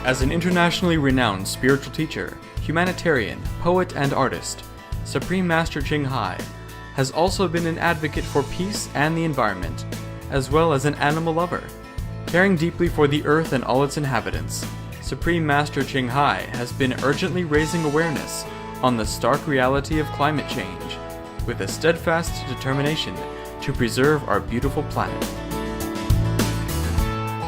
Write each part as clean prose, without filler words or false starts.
As an internationally renowned spiritual teacher, humanitarian, poet, and artist, Supreme Master Ching Hai has also been an advocate for peace and the environment, as well as an animal lover. Caring deeply for the earth and all its inhabitants, Supreme Master Ching Hai has been urgently raising awareness on the stark reality of climate change, with a steadfast determination to preserve our beautiful planet.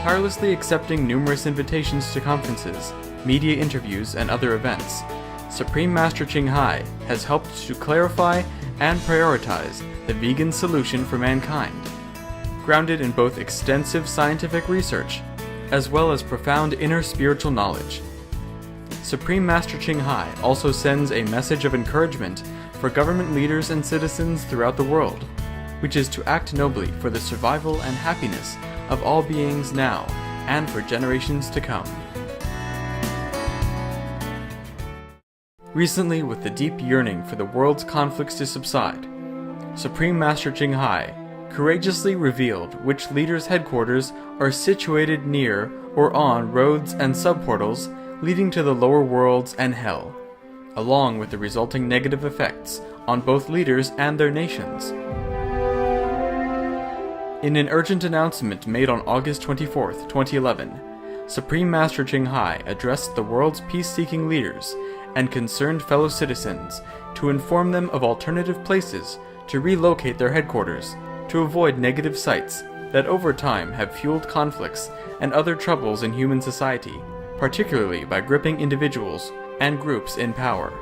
Tirelessly accepting numerous invitations to conferences, media interviews, and other events, Supreme Master Ching Hai has helped to clarify and prioritize the vegan solution for mankind, grounded in both extensive scientific research as well as profound inner spiritual knowledge. Supreme Master Ching Hai also sends a message of encouragement for government leaders and citizens throughout the world, which is to act nobly for the survival and happiness of all beings now and for generations to come. Recently, with the deep yearning for the world's conflicts to subside, Supreme Master Ching Hai courageously revealed which leaders' headquarters are situated near or on roads and subportals leading to the lower worlds and hell, along with the resulting negative effects on both leaders and their nations. In an urgent announcement made on August 24, 2011, Supreme Master Ching Hai addressed the world's peace-seeking leaders and concerned fellow citizens to inform them of alternative places to relocate their headquarters to avoid negative sites that over time have fueled conflicts and other troubles in human society, particularly by gripping individuals and groups in power.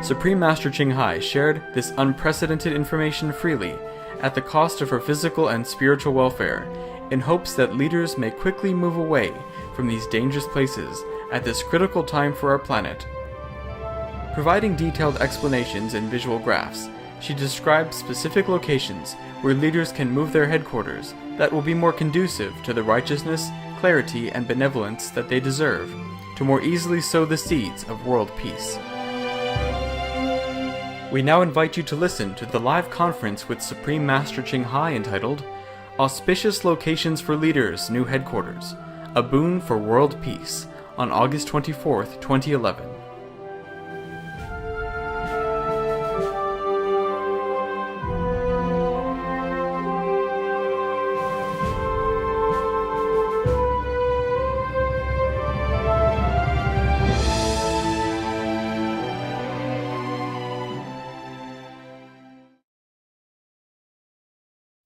Supreme Master Ching Hai shared this unprecedented information freely at the cost of her physical and spiritual welfare, in hopes that leaders may quickly move away from these dangerous places at this critical time for our planet. Providing detailed explanations and visual graphs, she described specific locations where leaders can move their headquarters that will be more conducive to the righteousness, clarity, and benevolence that they deserve, to more easily sow the seeds of world peace. We now invite you to listen to the live conference with Supreme Master Ching Hai entitled Auspicious Locations for Leaders' New Headquarters, A Boon for World Peace, on August 24, 2011.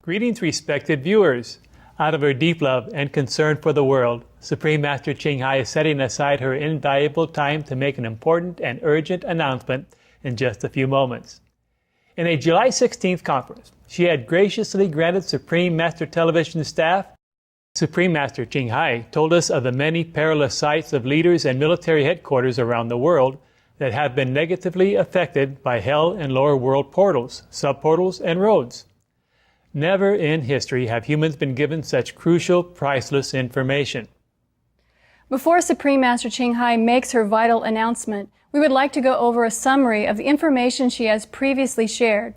Greetings, respected viewers. Out of her deep love and concern for the world, Supreme Master Ching Hai is setting aside her invaluable time to make an important and urgent announcement in just a few moments. In a July 16th conference, she had graciously granted Supreme Master Television staff. Supreme Master Ching Hai told us of the many perilous sites of leaders and military headquarters around the world that have been negatively affected by hell and lower world portals, subportals, and roads. Never in history have humans been given such crucial, priceless information. Before Supreme Master Ching Hai makes her vital announcement, we would like to go over a summary of the information she has previously shared.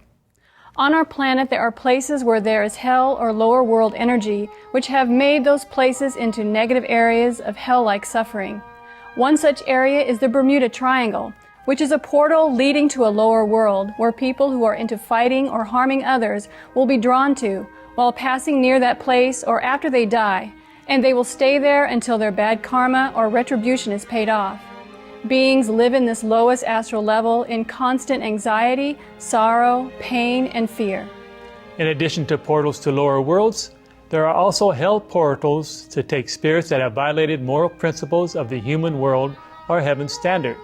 On our planet, there are places where there is hell or lower world energy, which have made those places into negative areas of hell-like suffering. One such area is the Bermuda Triangle, which is a portal leading to a lower world where people who are into fighting or harming others will be drawn to while passing near that place or after they die, and they will stay there until their bad karma or retribution is paid off. Beings live in this lowest astral level in constant anxiety, sorrow, pain, and fear. In addition to portals to lower worlds, there are also hell portals to take spirits that have violated moral principles of the human world or heaven's standard.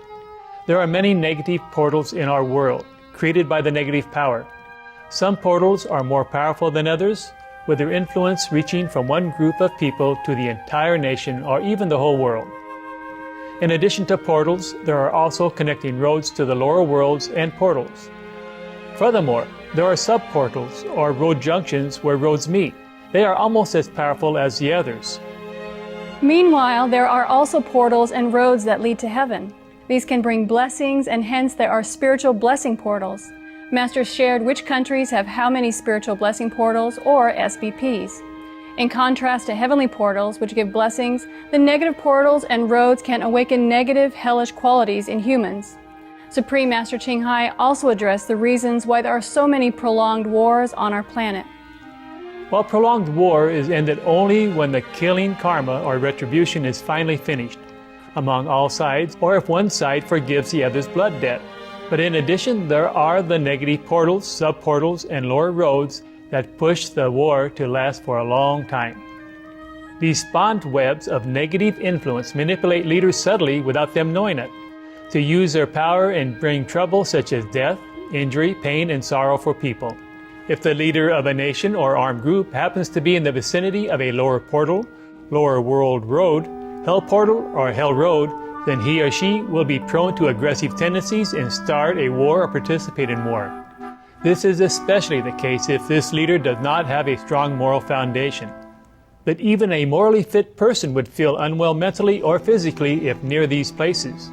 There are many negative portals in our world, created by the negative power. Some portals are more powerful than others, with their influence reaching from one group of people to the entire nation or even the whole world. In addition to portals, there are also connecting roads to the lower worlds and portals. Furthermore, there are subportals or road junctions where roads meet. They are almost as powerful as the others. Meanwhile, there are also portals and roads that lead to heaven. These can bring blessings, and hence there are spiritual blessing portals. Master shared which countries have how many spiritual blessing portals, or SBPs. In contrast to heavenly portals, which give blessings, the negative portals and roads can awaken negative, hellish qualities in humans. Supreme Master Ching Hai also addressed the reasons why there are so many prolonged wars on our planet. While prolonged war is ended only when the killing karma or retribution is finally finished among all sides, or if one side forgives the other's blood debt. But in addition, there are the negative portals, sub-portals, and lower roads that push the war to last for a long time. These spawned webs of negative influence manipulate leaders subtly without them knowing it, to use their power and bring trouble such as death, injury, pain, and sorrow for people. If the leader of a nation or armed group happens to be in the vicinity of a lower portal, lower world road, hell portal, or hell road, then he or she will be prone to aggressive tendencies and start a war or participate in war. This is especially the case if this leader does not have a strong moral foundation. But even a morally fit person would feel unwell mentally or physically if near these places.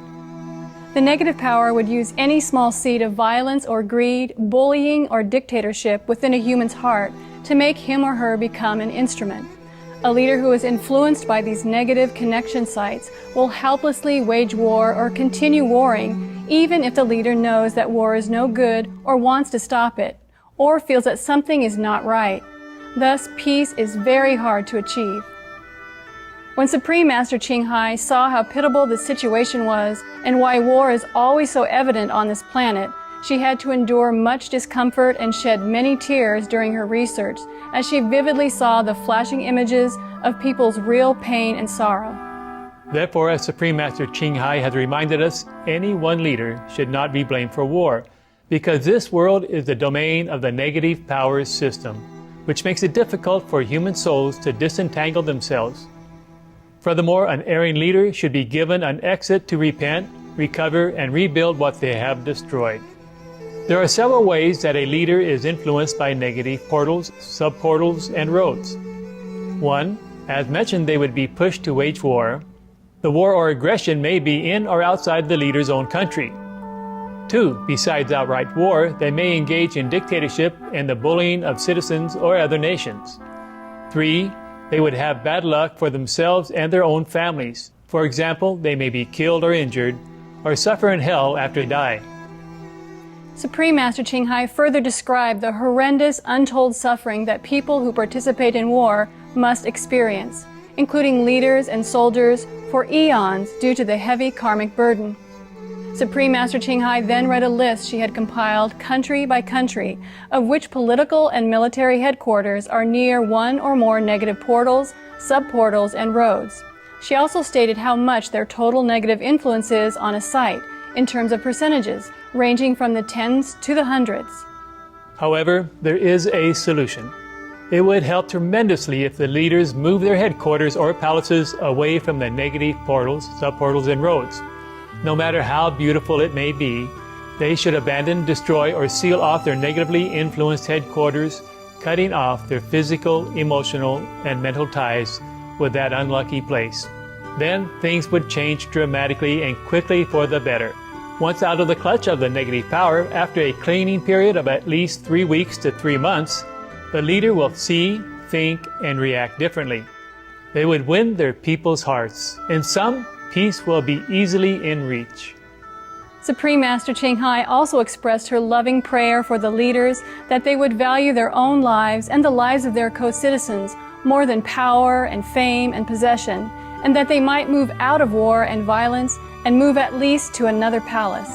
The negative power would use any small seed of violence or greed, bullying or dictatorship within a human's heart to make him or her become an instrument. A leader who is influenced by these negative connection sites will helplessly wage war or continue warring, even if the leader knows that war is no good or wants to stop it, or feels that something is not right. Thus, peace is very hard to achieve. When Supreme Master Ching Hai saw how pitiable the situation was and why war is always so evident on this planet, she had to endure much discomfort and shed many tears during her research as she vividly saw the flashing images of people's real pain and sorrow. Therefore, as Supreme Master Ching Hai has reminded us, any one leader should not be blamed for war, because this world is the domain of the negative powers system, which makes it difficult for human souls to disentangle themselves. Furthermore, an erring leader should be given an exit to repent, recover, and rebuild what they have destroyed. There are several ways that a leader is influenced by negative portals, sub-portals, and roads. 1. As mentioned, they would be pushed to wage war. The war or aggression may be in or outside the leader's own country. 2. Besides outright war, they may engage in dictatorship and the bullying of citizens or other nations. 3. They would have bad luck for themselves and their own families. For example, they may be killed or injured, or suffer in hell after they die. Supreme Master Ching Hai further described the horrendous, untold suffering that people who participate in war must experience, including leaders and soldiers, for eons due to the heavy karmic burden. Supreme Master Ching Hai then read a list she had compiled country by country of which political and military headquarters are near one or more negative portals, sub-portals, and roads. She also stated how much their total negative influence is on a site in terms of percentages, ranging from the tens to the hundreds. However, there is a solution. It would help tremendously if the leaders move their headquarters or palaces away from the negative portals, sub-portals, and roads. No matter how beautiful it may be, they should abandon, destroy, or seal off their negatively influenced headquarters, cutting off their physical, emotional, and mental ties with that unlucky place. Then things would change dramatically and quickly for the better. Once out of the clutch of the negative power, after a cleaning period of at least 3 weeks to 3 months, the leader will see, think, and react differently. They would win their people's hearts. In some, peace will be easily in reach. Supreme Master Ching Hai also expressed her loving prayer for the leaders that they would value their own lives and the lives of their co-citizens more than power and fame and possession, and that they might move out of war and violence and move at least to another palace.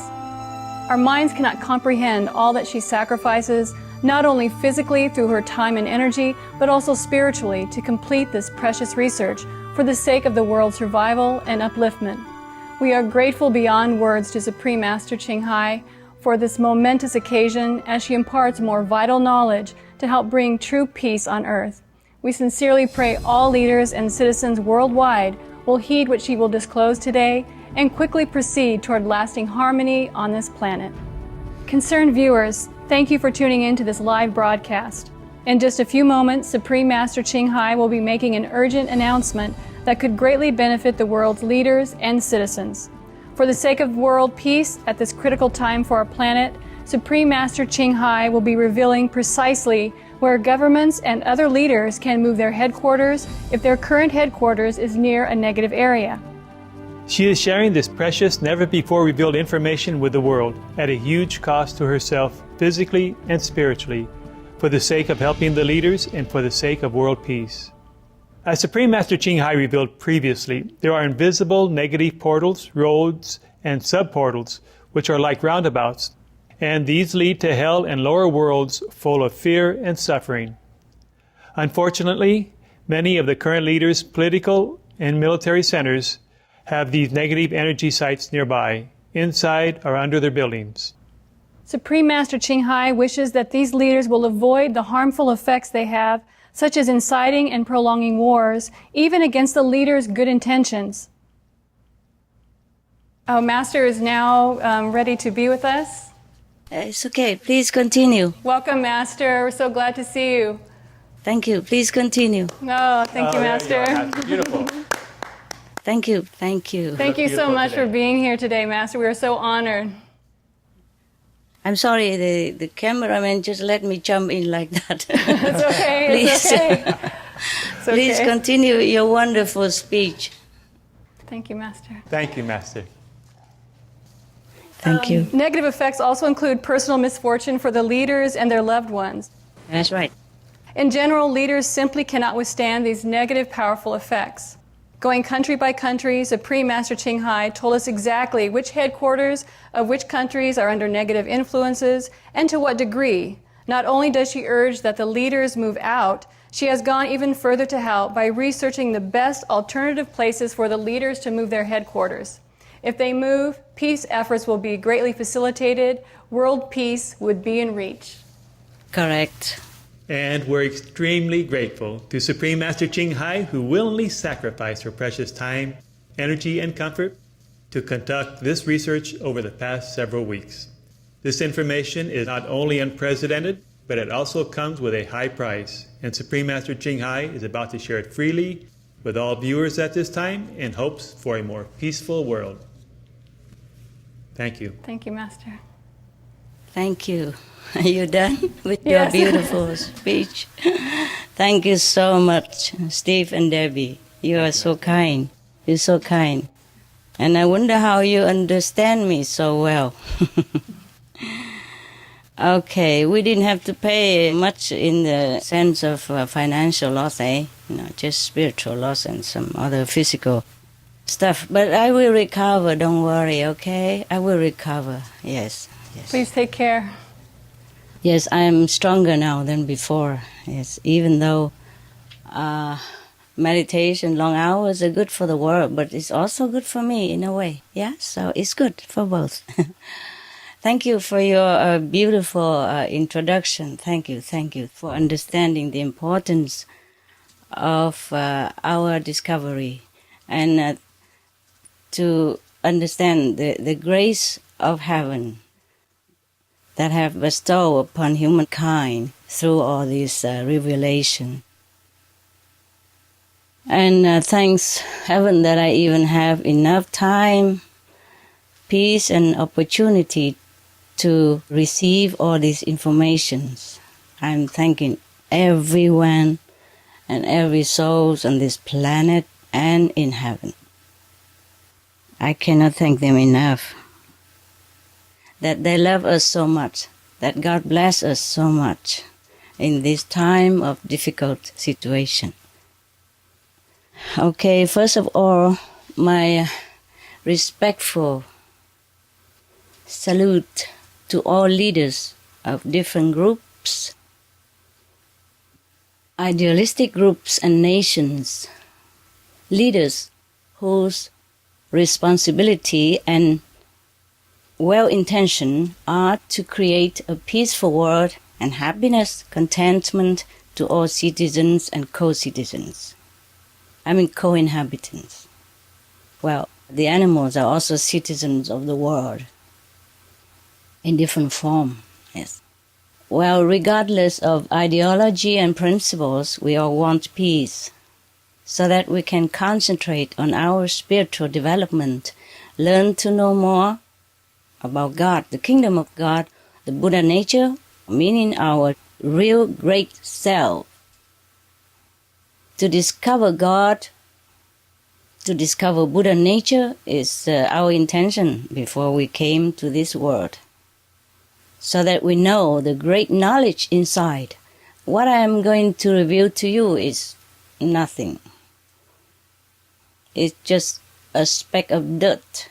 Our minds cannot comprehend all that she sacrifices, not only physically through her time and energy, but also spiritually to complete this precious research for the sake of the world's survival and upliftment. We are grateful beyond words to Supreme Master Ching Hai for this momentous occasion as she imparts more vital knowledge to help bring true peace on earth. We sincerely pray all leaders and citizens worldwide will heed what she will disclose today and quickly proceed toward lasting harmony on this planet. Concerned viewers, thank you for tuning in to this live broadcast. In just a few moments, Supreme Master Ching Hai will be making an urgent announcement that could greatly benefit the world's leaders and citizens. For the sake of world peace at this critical time for our planet, Supreme Master Ching Hai will be revealing precisely where governments and other leaders can move their headquarters if their current headquarters is near a negative area. She is sharing this precious, never-before-revealed information with the world at a huge cost to herself, physically and spiritually, for the sake of helping the leaders and for the sake of world peace. As Supreme Master Ching Hai revealed previously, there are invisible negative portals, roads, and sub-portals, which are like roundabouts, and these lead to hell and lower worlds full of fear and suffering. Unfortunately, many of the current leaders' political and military centers have these negative energy sites nearby, inside or under their buildings. Supreme Master Ching Hai wishes that these leaders will avoid the harmful effects they have, such as inciting and prolonging wars, even against the leaders' good intentions. Our Master is now ready to be with us. It's okay. Please continue. Welcome, Master. We're so glad to see you. Thank you. Please continue. Oh, thank you, Master. Beautiful. Thank you. Thank you. Thank you so much for being here today, Master. We are so honored. I'm sorry, the cameraman just let me jump in like that. It's okay. Please. It's okay. It's okay. Please continue your wonderful speech. Thank you, Master. Thank you, Master. Thank you. Negative effects also include personal misfortune for the leaders and their loved ones. That's right. In general, leaders simply cannot withstand these negative, powerful effects. Going country by country, Supreme Master Ching Hai told us exactly which headquarters of which countries are under negative influences and to what degree. Not only does she urge that the leaders move out, she has gone even further to help by researching the best alternative places for the leaders to move their headquarters. If they move, peace efforts will be greatly facilitated. World peace would be in reach. Correct. And we're extremely grateful to Supreme Master Ching Hai, who willingly sacrificed her precious time, energy, and comfort to conduct this research over the past several weeks. This information is not only unprecedented, but it also comes with a high price, and Supreme Master Ching Hai is about to share it freely with all viewers at this time in hopes for a more peaceful world. Thank you. Thank you, Master. Thank you. Are you done with Yes. your beautiful speech? Thank you so much, Steve and Debbie. You are so kind. You're so kind. And I wonder how you understand me so well. Okay, we didn't have to pay much in the sense of financial loss, just spiritual loss and some other physical stuff. But I will recover, don't worry, okay? I will recover, yes. Please take care. Yes, I am stronger now than before, yes, even though meditation, long hours are good for the world, but it's also good for me in a way, yeah? So it's good for both. Thank you for your beautiful introduction. Thank you for understanding the importance of our discovery and to understand the grace of heaven that have bestowed upon humankind through all this revelation. And thanks heaven that I even have enough time, peace, and opportunity to receive all these informations. I'm thanking everyone and every soul on this planet and in heaven. I cannot thank them enough. That they love us so much, that God bless us so much in this time of difficult situation. Okay, first of all, my respectful salute to all leaders of different groups, idealistic groups and nations, leaders whose responsibility and well-intention are to create a peaceful world and happiness, contentment to all citizens and co-citizens. I mean co-inhabitants. Well, the animals are also citizens of the world in different form, yes. Well, regardless of ideology and principles, we all want peace so that we can concentrate on our spiritual development, learn to know more about God, the kingdom of God, the Buddha nature, meaning our real great self. To discover God, to discover Buddha nature is our intention before we came to this world, so that we know the great knowledge inside. What I am going to reveal to you is nothing. It's just a speck of dirt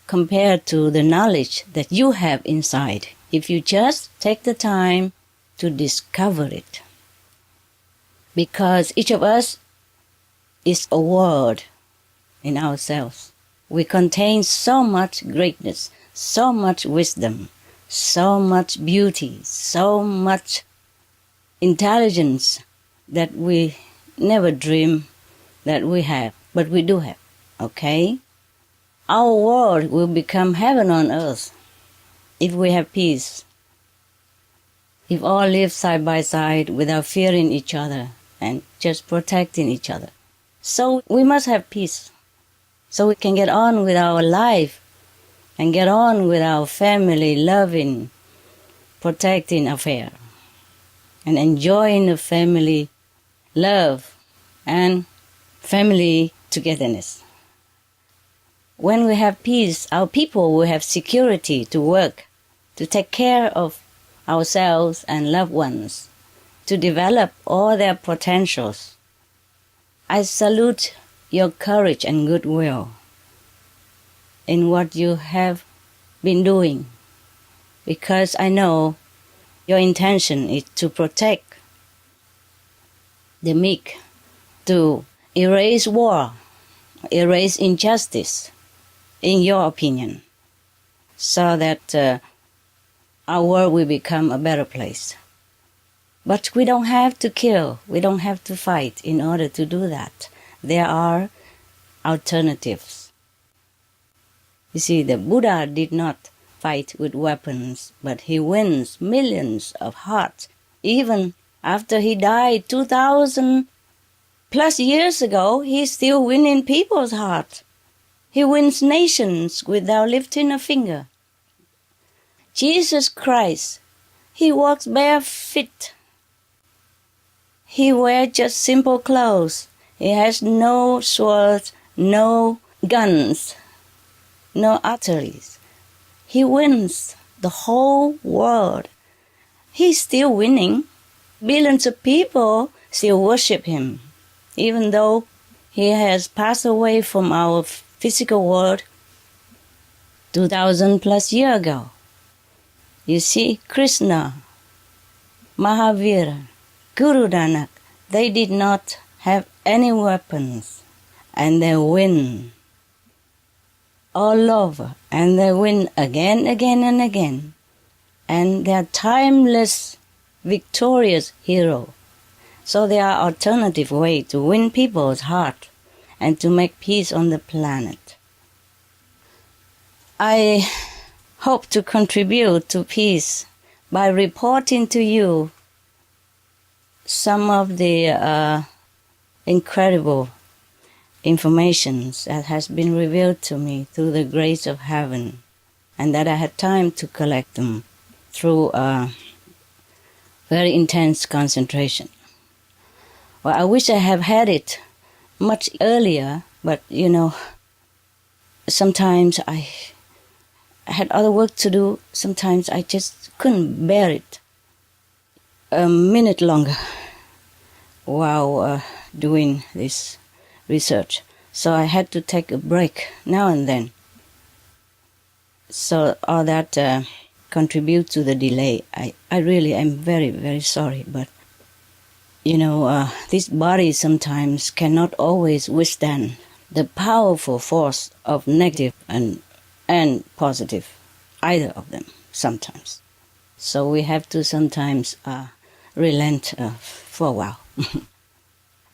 compared to the knowledge that you have inside, if you just take the time to discover it. Because each of us is a world in ourselves. We contain so much greatness, so much wisdom, so much beauty, so much intelligence that we never dream that we have, but we do have, okay? Our world will become heaven on earth if we have peace, if all live side by side without fearing each other and just protecting each other. So we must have peace, so we can get on with our life and get on with our family loving, protecting affair and enjoying the family love and family togetherness. When we have peace, our people will have security to work, to take care of ourselves and loved ones, to develop all their potentials. I salute your courage and goodwill in what you have been doing, because I know your intention is to protect the meek, to erase war, erase injustice, in your opinion, so that our world will become a better place. But we don't have to kill, we don't have to fight in order to do that. There are alternatives. You see, the Buddha did not fight with weapons, but he wins millions of hearts. Even after he died 2,000 plus years ago, he's still winning people's hearts. He wins nations without lifting a finger. Jesus Christ, he walks barefoot. He wears just simple clothes. He has no swords, no guns, no arteries. He wins the whole world. He's still winning. Billions of people still worship him, even though he has passed away from our physical world 2,000 plus years ago. You see, Krishna, Mahavira, Guru Nanak, they did not have any weapons, and they win all over, and they win again, and again. And they are timeless, victorious heroes. So there are alternative ways to win people's heart and to make peace on the planet. I hope to contribute to peace by reporting to you some of the incredible information that has been revealed to me through the grace of heaven, and that I had time to collect them through very intense concentration. Well, I wish I have had it much earlier, but sometimes I had other work to do. Sometimes I just couldn't bear it a minute longer while doing this research. So I had to take a break now and then. So all that contributes to the delay. I really am very, very sorry, but this body sometimes cannot always withstand the powerful force of negative and positive, either of them sometimes. So we have to sometimes relent for a while.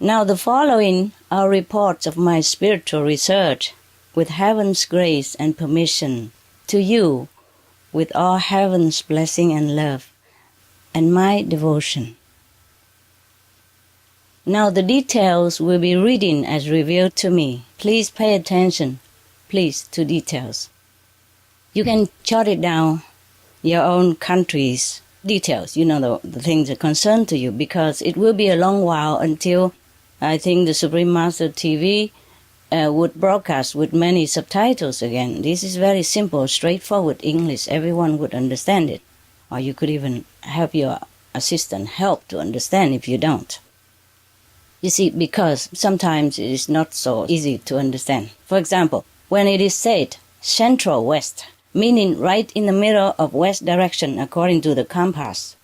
Now the following are reports of my spiritual research with heaven's grace and permission to you with all heaven's blessing and love and my devotion. Now the details will be reading as revealed to me. Please pay attention, please, to details. You can jot it down your own country's details, the things that concern to you, because it will be a long while until I think the Supreme Master TV would broadcast with many subtitles again. This is very simple, straightforward English. Everyone would understand it. Or you could even have your assistant help to understand if you don't. You see, because sometimes it is not so easy to understand. For example, when it is said Central West, meaning right in the middle of west direction according to the compass,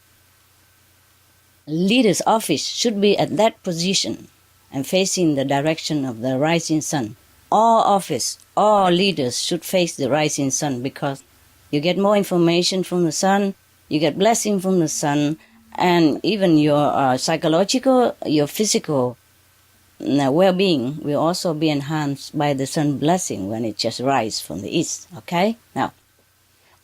leader's office should be at that position and facing the direction of the rising sun. All leaders should face the rising sun, because you get more information from the sun, you get blessing from the sun, and even your psychological, your physical well-being will also be enhanced by the sun blessing when it just rises from the east. Okay? Now,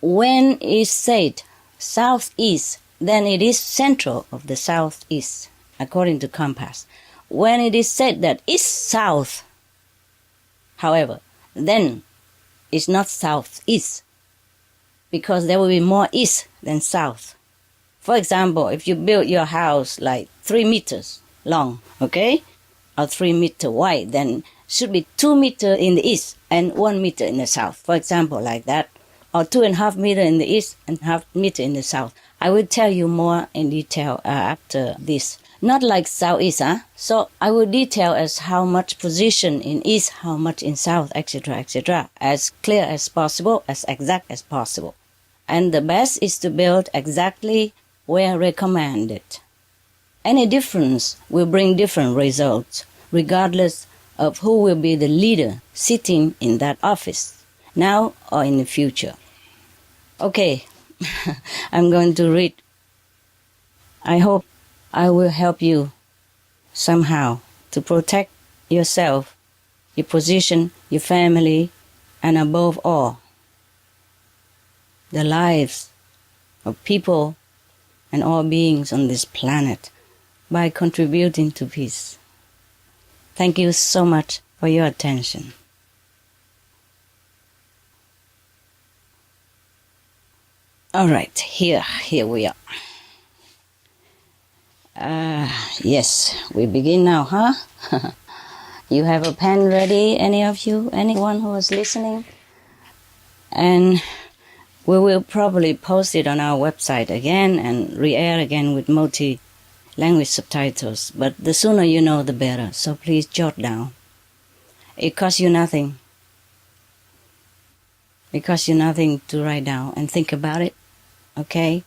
when it's said southeast, then it is central of the southeast, according to compass. When it is said that it's south, however, then it's not southeast, because there will be more east than south. For example, if you build your house like 3 meters long, okay, or 3 meter wide, then should be 2 meters in the east and 1 meter in the south. For example, like that. Or 2.5 meters in the east and 0.5 meter in the south. I will tell you more in detail after this. Not like southeast, So I will detail as how much position in east, how much in south, etc., etc., as clear as possible, as exact as possible. And the best is to build exactly where recommended. Any difference will bring different results, regardless of who will be the leader sitting in that office, now or in the future. Okay, I'm going to read. I hope I will help you somehow to protect yourself, your position, your family, and above all, the lives of people and all beings on this planet by contributing to peace. Thank you so much for your attention. All right, here we are. Yes, we begin now, huh? You have a pen ready, any of you? Anyone who is listening? And we will probably post it on our website again and re-air again with multi-language subtitles. But the sooner you know, the better. So please jot down. It costs you nothing. It costs you nothing to write down and think about it. Okay?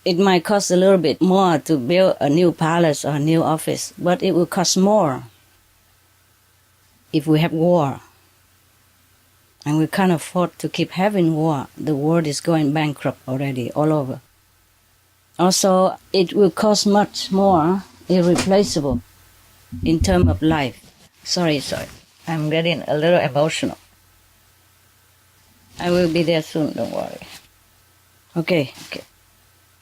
It might cost a little bit more to build a new palace or a new office, but it will cost more if we have war. And we can't afford to keep having war. The world is going bankrupt already all over. Also, it will cost much more, irreplaceable, in terms of life. Sorry. I'm getting a little emotional. I will be there soon, don't worry. Okay.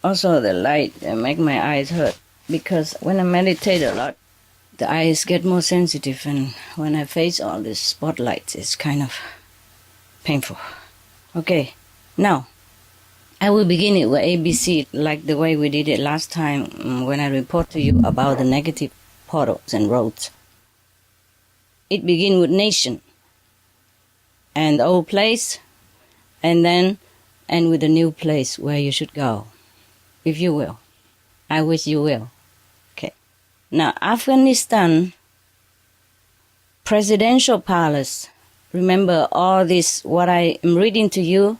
Also, the light make my eyes hurt, because when I meditate a lot, the eyes get more sensitive, and when I face all these spotlights, it's kind of painful. Okay, now, I will begin it with ABC, like the way we did it last time when I report to you about the negative portals and roads. It begins with nation, and the old place, and then end with the new place where you should go, if you will. I wish you will. Okay. Now, Afghanistan, presidential palace. Remember, all this, what I am reading to you,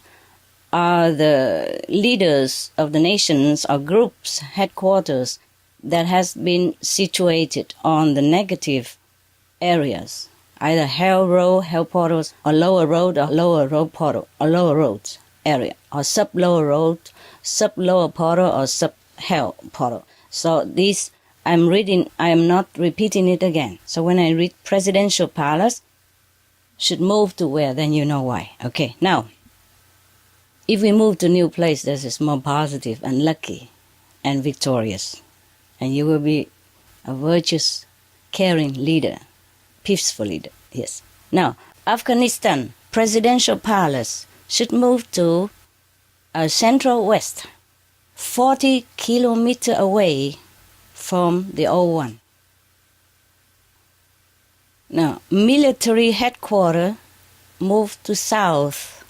are the leaders of the nations or groups, headquarters, that has been situated on the negative areas, either hell road, hell portals, or lower road portal, or lower roads area, or sub-lower road, sub-lower portal, or sub-hell portal. So this, I'm reading, I am not repeating it again. So when I read presidential palace, should move to where, then you know why. Okay, now, if we move to new place, this is more positive and lucky and victorious. And you will be a virtuous, caring leader, peaceful leader, yes. Now, Afghanistan, presidential palace, should move to central west, 40 kilometers away from the old one. Now, military headquarters moved to south,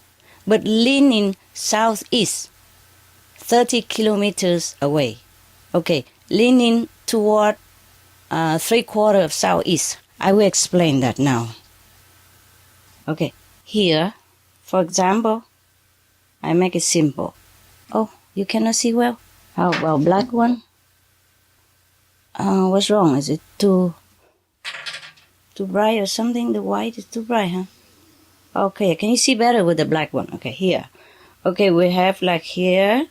but leaning southeast, 30 kilometers away. Okay, leaning toward 3/4 of southeast. I will explain that now. Okay, here, for example, I make it simple. Oh, you cannot see well? How about black one? What's wrong? Is it too bright or something? The white is too bright, huh? Okay, can you see better with the black one? Okay, here. Okay, we have like here,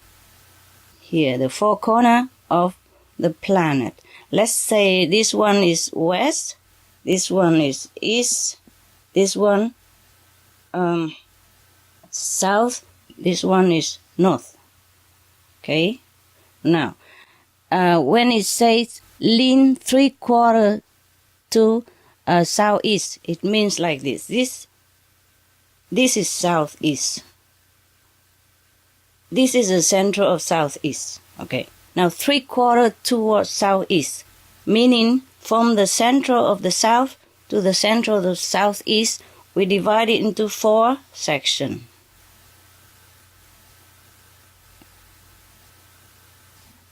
the four corner of the planet. Let's say this one is west, this one is east, this one south, this one is north. Okay? Now, when it says lean 3/4 to southeast, it means like this. This is southeast. This is the center of southeast. Okay. Now 3/4 towards southeast, meaning from the center of the south to the center of the southeast, we divide it into 4 sections.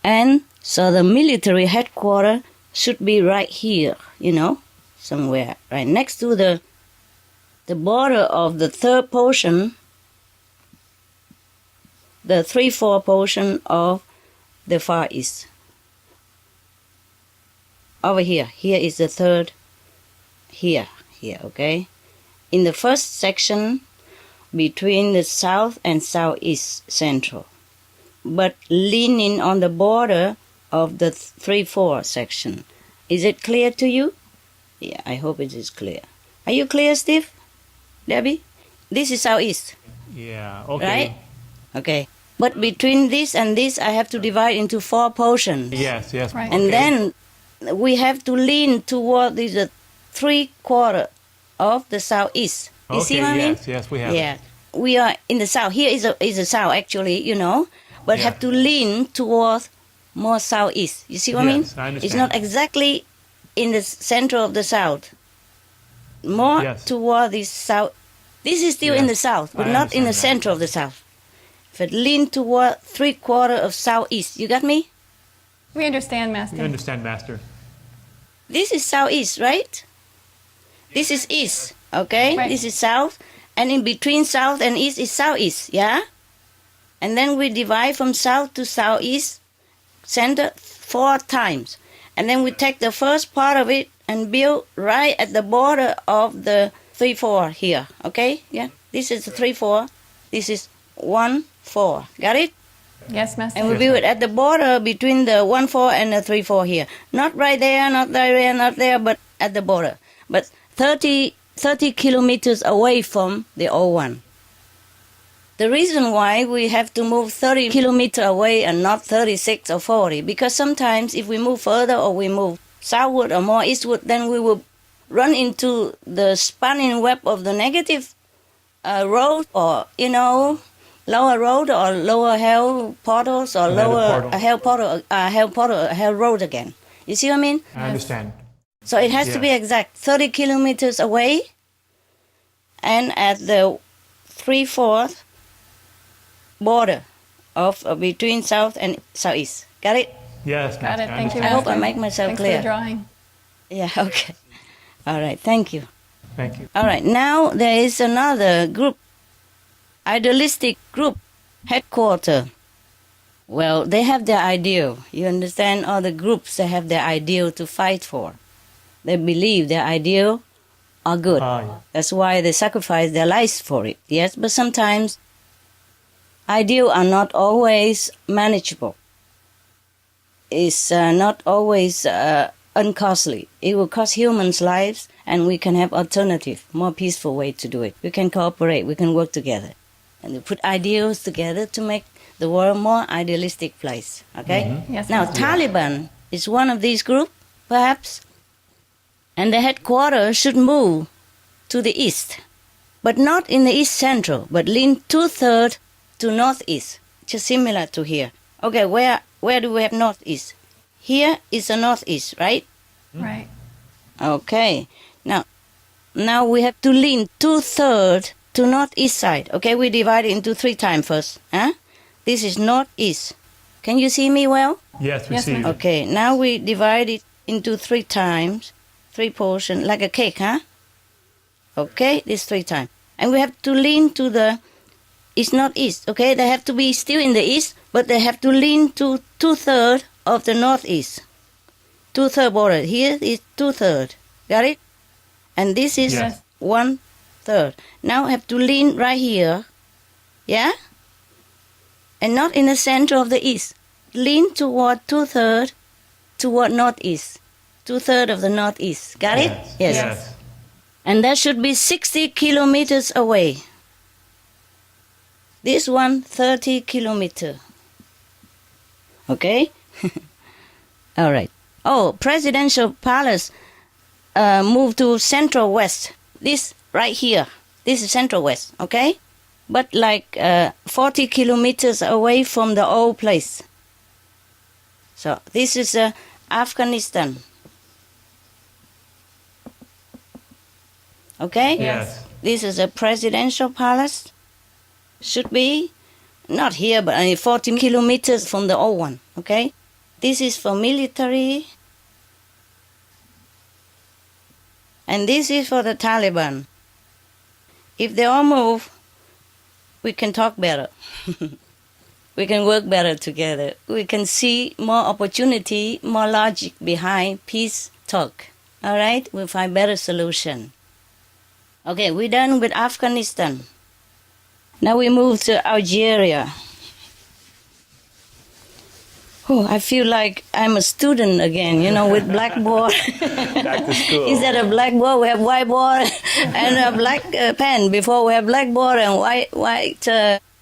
And so the military headquarters should be right here, somewhere, right next to the border of the third portion, the 3/4 portion of the Far East. Over here is the third, here, okay? In the first section, between the south and southeast central, but leaning on the border of the 3/4 section. Is it clear to you? Yeah, I hope it is clear. Are you clear, Steve? Debbie? This is southeast. Yeah, okay. Right? Okay. But between this and this, I have to divide into 4 portions. Yes. Right. And then we have to lean toward the 3/4 of the southeast. You see what I mean? Yes, we have. Yeah. We are in the south. Here is the south, actually, but have to lean towards more southeast. You see what I mean? Yes, I understand. It's not exactly in the center of the south. More toward the south. This is still in the south, but not in the center of the south. If it lean toward 3/4 of southeast, you got me? We understand, Master. You understand, Master. This is southeast, right? This is east, okay? Right. This is south, and in between south and east is southeast, yeah? And then we divide from south to southeast center 4 times. And then we take the first part of it and build right at the border of the 3/4 here, okay? Yeah, this is the 3/4. This is 1/4. Got it? Yes, Master. And we build it at the border between the 1/4 and the 3/4 here. Not right there, not there, not there, but at the border. But 30 kilometers away from the old one. The reason why we have to move 30 kilometers away and not 36 or 40, because sometimes if we move further or we move southward or more eastward, then we will run into the spanning web of the negative road, or, lower road or lower hell portals or lower hell road again. You see what I mean? I understand. So it has to be exact, 30 kilometers away and at the 3/4 border of between south and southeast. Got it? Yes, Got Master. it. Thank you, I hope Master. I make myself Thanks clear. for the drawing. Yeah, okay. All right, thank you. Thank you. All right, now there is another group, idealistic group, headquarter. Well, they have their ideal. You understand? All the groups, they have their ideal to fight for. They believe their ideal are good. Yeah. That's why they sacrifice their lives for it. Yes, but sometimes ideals are not always manageable. It's not always uncostly. It will cost humans' lives, and we can have alternative, more peaceful way to do it. We can cooperate. We can work together, and we put ideals together to make the world more idealistic place. Okay. Mm-hmm. Yes, Now, Master. Taliban is one of these groups, perhaps, and the headquarters should move to the east, but not in the east central, but lean 2/3 to northeast. just similar to here. Okay, where do we have northeast? Here is the northeast, right? Right. Okay. Now we have to lean 2/3 to northeast side. Okay, we divide it into 3 times first. This is northeast. Can you see me well? Yes, we Yes, see ma'am. you. Okay, now we divide it into 3 times, 3 portions, like a cake, Okay, this 3 times. And we have to lean to the east, northeast, okay? They have to be still in the east, but they have to lean to 2/3 of the northeast. 2/3 border. Here is 2/3. Got it? And this is Yes. 1/3. Now have to lean right here, yeah? And not in the center of the east. Lean toward 2/3 toward northeast. 2/3 of the northeast. Got it? Yes. Yes. And that should be 60 kilometers away. This one, 30 kilometers. Okay? All right. Oh, presidential palace moved to central west. This right here. This is central west, okay? But like 40 kilometers away from the old place. So this is Afghanistan. Okay? Yes. This is a presidential palace. Should be not here, but only 40 kilometers from the old one. Okay? This is for military. And this is for the Taliban. If they all move, we can talk better. We can work better together. We can see more opportunity, more logic behind peace talk. All right? We'll find better solution. Okay, we're done with Afghanistan. Now we move to Algeria. Oh, I feel like I'm a student again, with blackboard. Back to school. Instead of blackboard, we have whiteboard and a black pen. Before we have blackboard and white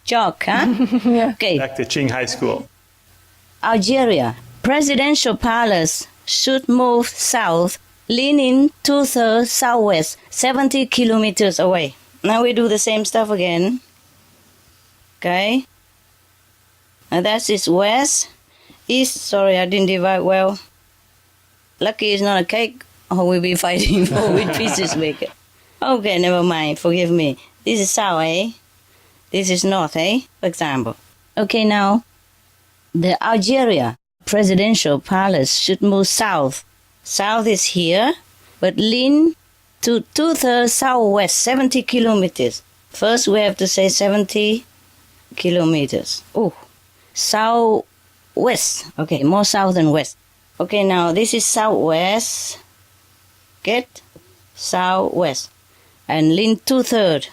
chalk, Yeah. Okay, Back to Qing High School. Algeria. Presidential palace should move south, leaning 2/3 southwest, 70 kilometers away. Now we do the same stuff again. Okay. And that is west. East, sorry, I didn't divide well. Lucky it's not a cake, or we'll be fighting for which pieces make it. Okay, never mind, forgive me. This is south, eh? This is north, eh? For example. Okay, now, the Algeria presidential palace should move south. South is here, but lean to 2/3 southwest, 70 kilometers. First, we have to say 70 kilometers. Oh, southwest. Okay, more south than west. Okay, now this is southwest. Get southwest. And lean 2/3.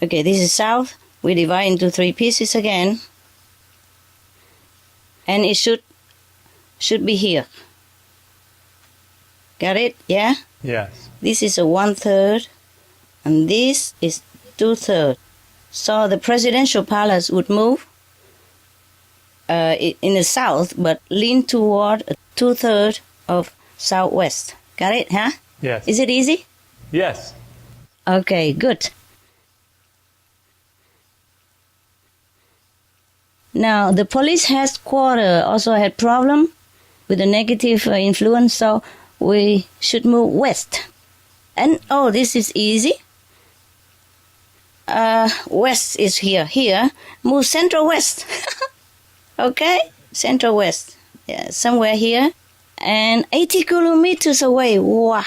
Okay, this is south. We divide into 3 pieces again. And it should be here. Got it? Yeah? Yes. This is a 1/3. And this is 2/3. So the presidential palace would move in the south, but lean toward 2/3 of southwest. Got it, huh? Yes. Is it easy? Yes. Okay, good. Now, the police headquarters also had problem with the negative influence, so we should move west. And, oh, this is easy. West is here. Here, move central west. Okay? Central west. Yeah, somewhere here. And 80 kilometers away. Wow.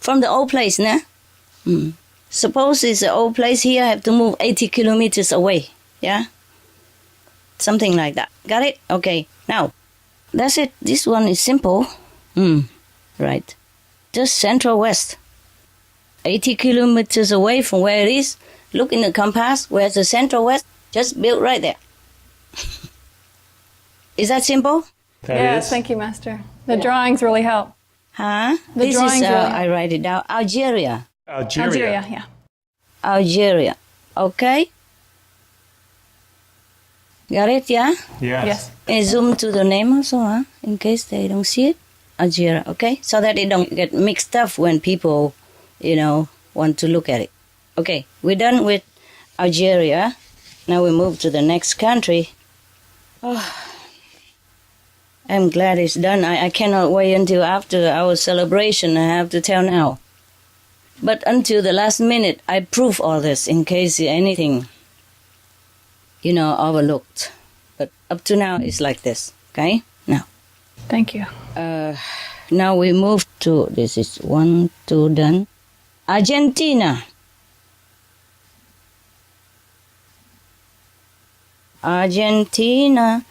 From the old place, nah? Suppose it's the old place here, I have to move 80 kilometers away. Yeah? Something like that. Got it? Okay. Now, that's it. This one is simple. Right. Just central west. 80 kilometers away from where it is. Look in the compass. Where's the central west? Just build right there. Is that simple? That Yes, is. thank you, Master. The drawings really help. Huh? The This drawings is, really- I write it down. Algeria. Algeria. yeah. Algeria. Okay? Got it, yeah? Yes. Yes. And zoom to the name also, huh? In case they don't see it. Algeria, okay? So that it don't get mixed up when people, want to look at it. Okay, we're done with Algeria. Now we move to the next country. Oh, I'm glad it's done. I cannot wait until after our celebration. I have to tell now. But until the last minute, I prove all this in case anything, overlooked. But up to now, it's like this. Okay? Now. Thank you. Now we move to, this is 1, 2, done. Argentina. Argentina,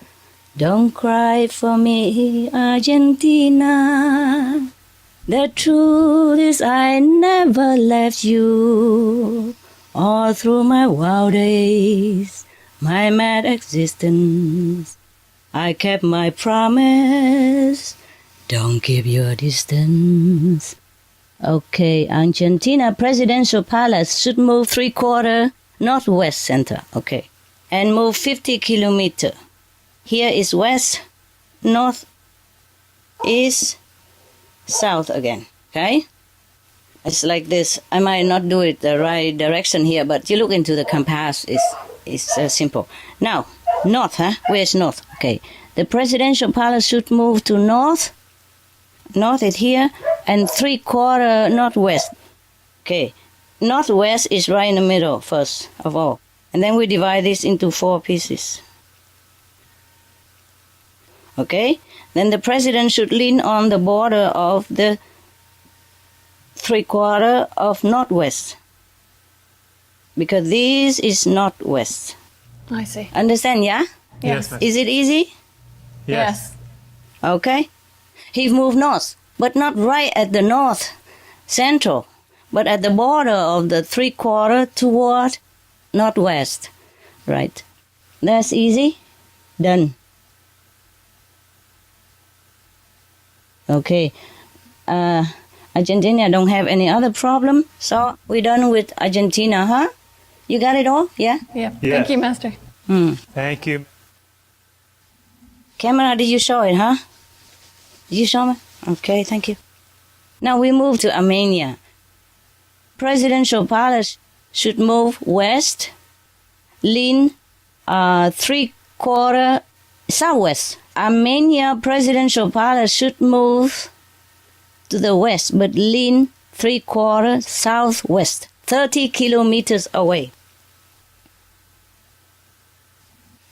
don't cry for me, Argentina. The truth is I never left you. All through my wild days, my mad existence, I kept my promise. Don't keep your distance. Okay, Argentina Presidential Palace should move 3/4 northwest center. Okay. And move 50 kilometer. Here is west, north, east, south again. Okay? It's like this. I might not do it the right direction here, but you look into the compass. It's simple. Now, north, huh? Where's north? Okay. The Presidential Palace should move to north. North is here, and 3/4 northwest. Okay. Northwest is right in the middle, first of all. And then we divide this into 4 pieces. Okay? Then the president should lean on the border of the 3/4 of northwest. Because this is northwest. I see. Understand, yeah? Yes, ma'am. Is it easy? Yes. Okay. He moved north, but not right at the north central, but at the border of the 3/4 toward northwest. Right. That's easy. Done. Okay. Argentina don't have any other problem, so we're done with Argentina, huh? You got it all? Yeah? Yeah. Yes. Thank you, Master. Thank you. Camera, did you show it, huh? Did you show me? Okay, thank you. Now we move to Armenia. Presidential Palace should move west, lean 3/4 southwest. Armenia Presidential Palace should move to the west, but lean 3/4 southwest, 30 kilometers away.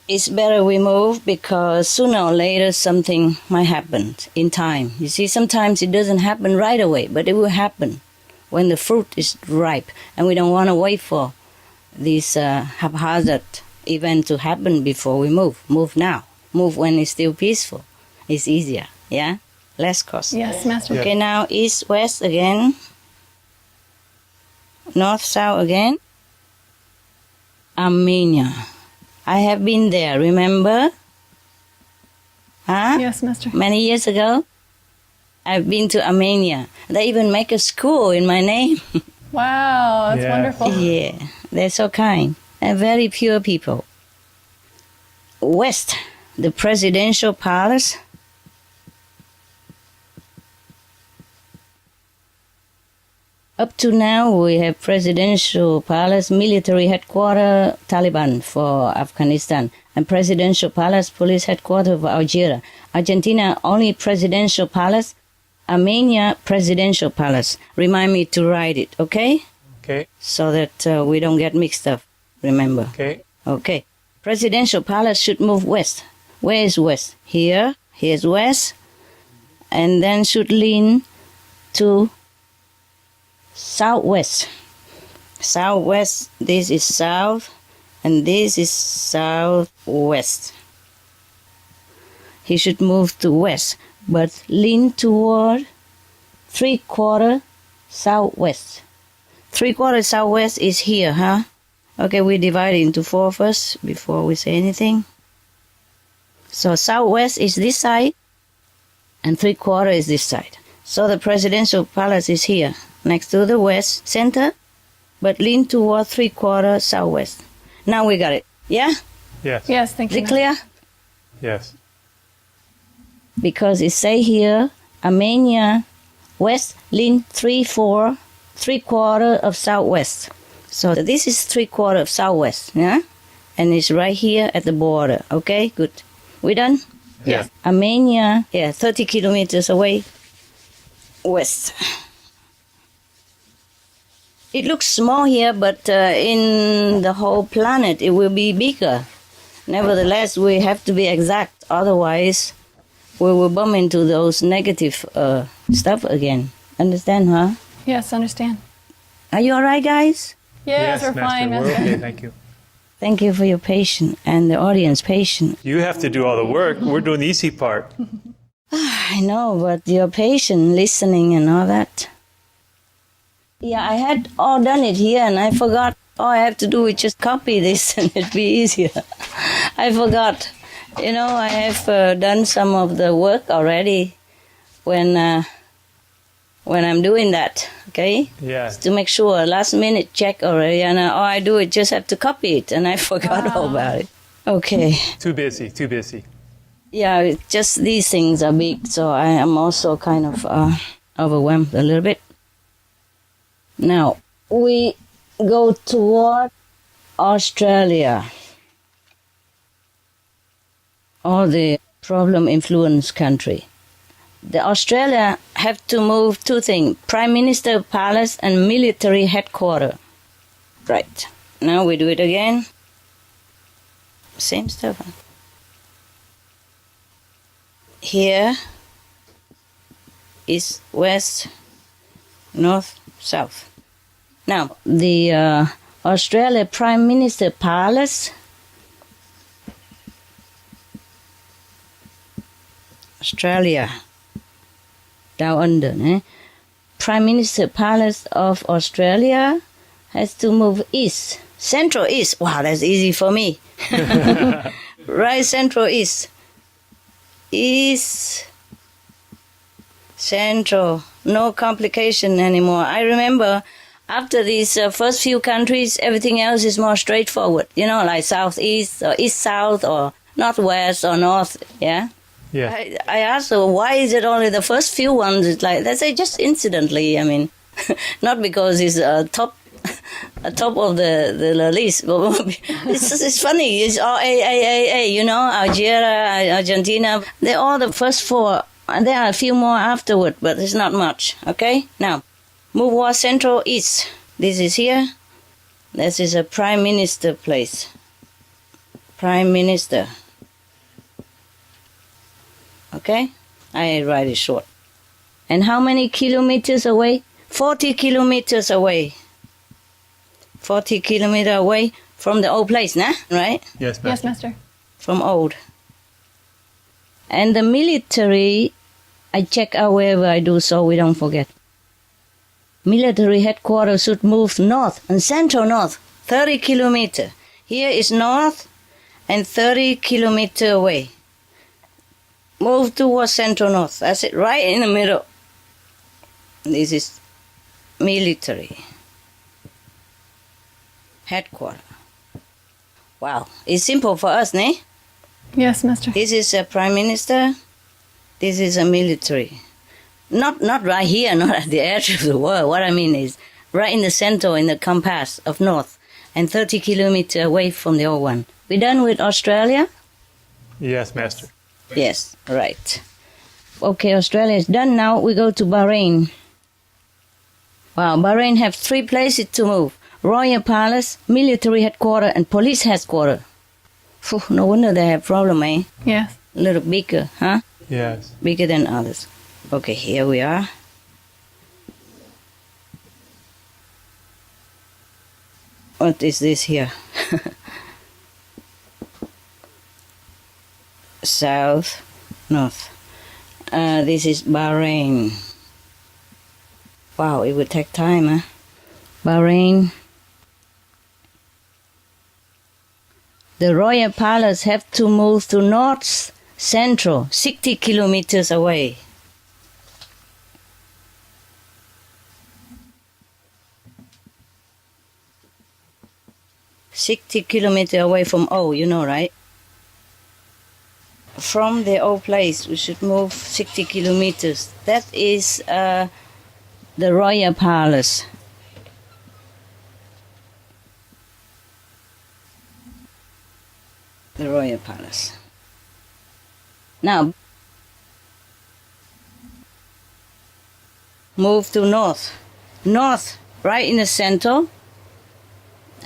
It's better we move because sooner or later something might happen in time. You see, sometimes it doesn't happen right away, but it will happen when the fruit is ripe, and we don't want to wait for this haphazard event to happen before we move. Move now. Move when it's still peaceful. It's easier, yeah? Less cost. Yes, Master. Okay, now east, west again. North, south again. Armenia. I have been there, remember? Huh? Yes, Master. Many years ago. I've been to Armenia. They even make a school in my name. Wow, that's Yeah. wonderful. Yeah, they're so kind and very pure people. West, the Presidential Palace. Up to now, we have Presidential Palace, Military Headquarters, Taliban for Afghanistan, and Presidential Palace, Police Headquarters for Algeria. Argentina, only Presidential Palace. Armenia, Presidential Palace. Remind me to write it, okay? Okay. So that we don't get mixed up, remember? Okay. Okay. Presidential Palace should move west. Where is west? Here. Here's west. And then should lean to southwest. Southwest, this is south, and this is southwest. He should move to west, but lean toward 3/4 southwest. 3/4 southwest is here, huh? Okay, we divide it into 4 first before we say anything. So southwest is this side, and 3/4 is this side. So the Presidential Palace is here, next to the west center, but lean toward 3/4 southwest. Now we got it. Yeah? Yes. Yes, thank Is you. it clear? Yes. Because it say here, Armenia, west, lean 3/4 of southwest. So this is 3/4 of southwest, yeah? and it's right here at the border. Okay, good. We done? Yeah. Armenia, 30 kilometers away west. It looks small here, but in the whole planet it will be bigger. Nevertheless, we have to be exact, otherwise we will bump into those negative stuff again. Understand, huh? Yes, understand. Are you all right, guys? Yes, we're Master. fine, We're Master. okay, thank you. Thank you for your patience and the audience patience. You have to do all the work. We're doing the easy part. I know, but your patient listening and all that. Yeah, I had all done it here and I forgot. All I have to do is just copy this and it'd be easier. I forgot. You know, I have done some of the work already when I'm doing that, okay? Yeah. To make sure, last minute check already, and all I do is just have to copy it, and I forgot all about it. Okay. Too busy. Yeah, just these things are big, so I am also kind of overwhelmed a little bit. Now, we go toward Australia. All the problem influence country. The Australia have to move two things, Prime Minister Palace and military headquarters. Right. Now we do it again. Same stuff. Huh? Here is west, north, south. Now, the Australia Prime Minister Palace, Australia, down under, Prime Minister Palace of Australia has to move east, central east. Wow, that's easy for me. Right, central east. East, central, no complication anymore. I remember after these first few countries, everything else is more straightforward. You know, like southeast or east-south or northwest or north, yeah? Yeah. I asked her, why is it only the first few ones? It's like, they say just incidentally, I mean, not because it's top of the list. It's funny. It's all A, you know, Algeria, Argentina. They're all the first four. And there are a few more afterward, but it's not much. Okay? Now, move war central east. This is here. This is a prime minister place. Prime minister. Okay? I write it short. And how many kilometers away? 40 kilometers away. 40 kilometers away from the old place, nah? Right? Yes, Master. Yes, Master. From old. And the military, I check out wherever I do so we don't forget. Military headquarters should move north and central north, 30 kilometers. Here is north and 30 kilometers away. Move towards central north. That's it, right in the middle. This is military headquarters. Wow, it's simple for us, ne? Yes, Master. This is a prime minister. This is a military. Not right here, not at the edge of the world. What I mean is right in the center, in the compass of north, and 30 kilometers away from the old one. We done with Australia? Yes, Master. Yes, right. Okay, Australia is done now. We go to Bahrain. Wow, Bahrain have 3 places to move. Royal Palace, military headquarters, and police headquarters. Phew, no wonder they have problem, eh? Yes. A little bigger, huh? Yes. Bigger than others. Okay, here we are. What is this here? South, north. This is Bahrain. Wow, it would take time, huh? Bahrain. The Royal Palace have to move to north central, 60 kilometers away. "60 kilometers away from O, you know, right? From the old place, we should move 60 kilometers. That is the Royal Palace. the royal palace. Now, move to north. North, right in the center,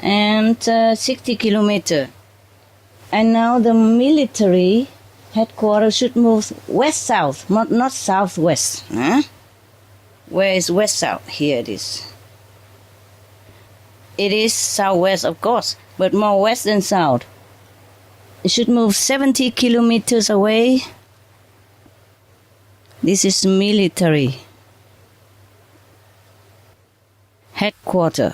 and 60 kilometers. And now the military headquarters should move west-south, not southwest. Huh? Where is west-south? Here it is. It is southwest, of course, but more west than south. It should move 70 kilometers away. This is military headquarters.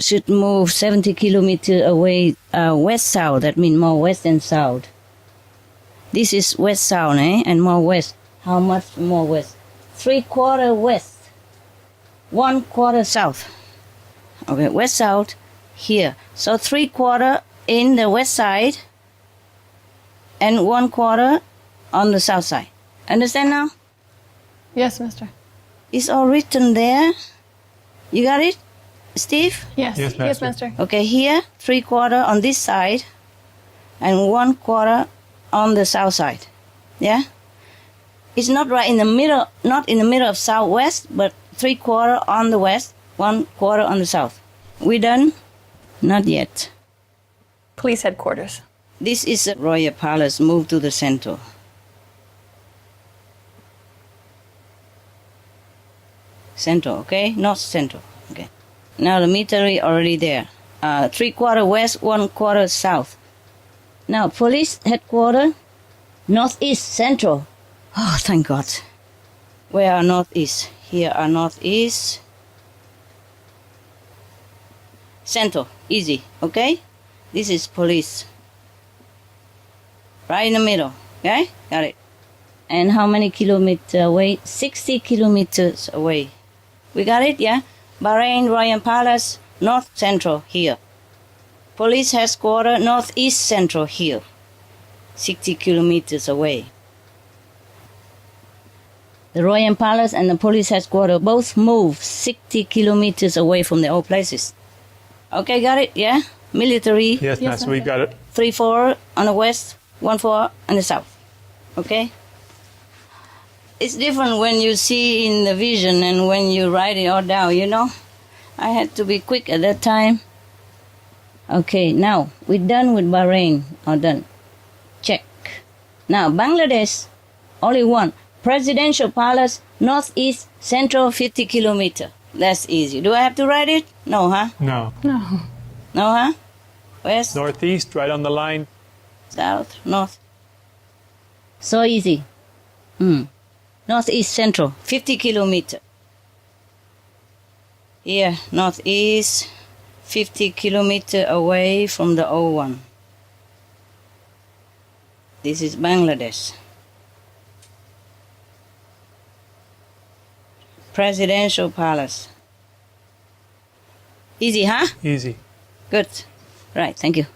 Should move 70 kilometers away, west-south. That means more west than south. This is west-south, and more west. How much more west? 3/4 west, 1/4 south. Okay, west-south here. So 3/4 in the west side and 1/4 on the south side. Understand now? Yes, Mister. It's all written there. You got it, Steve? Yes. Yes, Yes, Master. Mister. Okay, here 3/4 on this side and 1/4 on the south side. Yeah? It's not right in the middle, not in the middle of southwest, but 3/4 on the west, 1/4 on the south. We done? Not yet. Police headquarters. This is the royal palace. Move to the center. Center, okay? North center. Okay. Now the military already there. 3/4 west, 1/4 south. Now police headquarters, northeast central. Oh, thank God. Where are northeast? Here are northeast. Center, easy, okay? This is police. Right in the middle, okay? Got it. And how many kilometers away? 60 kilometers away. We got it, yeah? Bahrain Royal Palace, north central here. Police headquarters, northeast central here. 60 kilometers away. The Royal Palace and the police headquarters both move 60 kilometers away from the old places. Okay, got it, yeah? Military, Yes, Master, we got it. 3/4 on the west, 1/4 on the south. Okay? It's different when you see in the vision and when you write it all down, you know? I had to be quick at that time. Okay, now we're done with Bahrain. All done. Check. Now, Bangladesh, only one. Presidential Palace, northeast, central, 50 kilometers. That's easy. Do I have to write it? No, huh? No. No. No, huh? West, Northeast, right on the line. south, north. So easy. Northeast, central, 50 kilometers. Here, northeast, 50 kilometers away from the old one. This is Bangladesh. Presidential Palace. Easy, huh? Easy. Good. Right, thank you.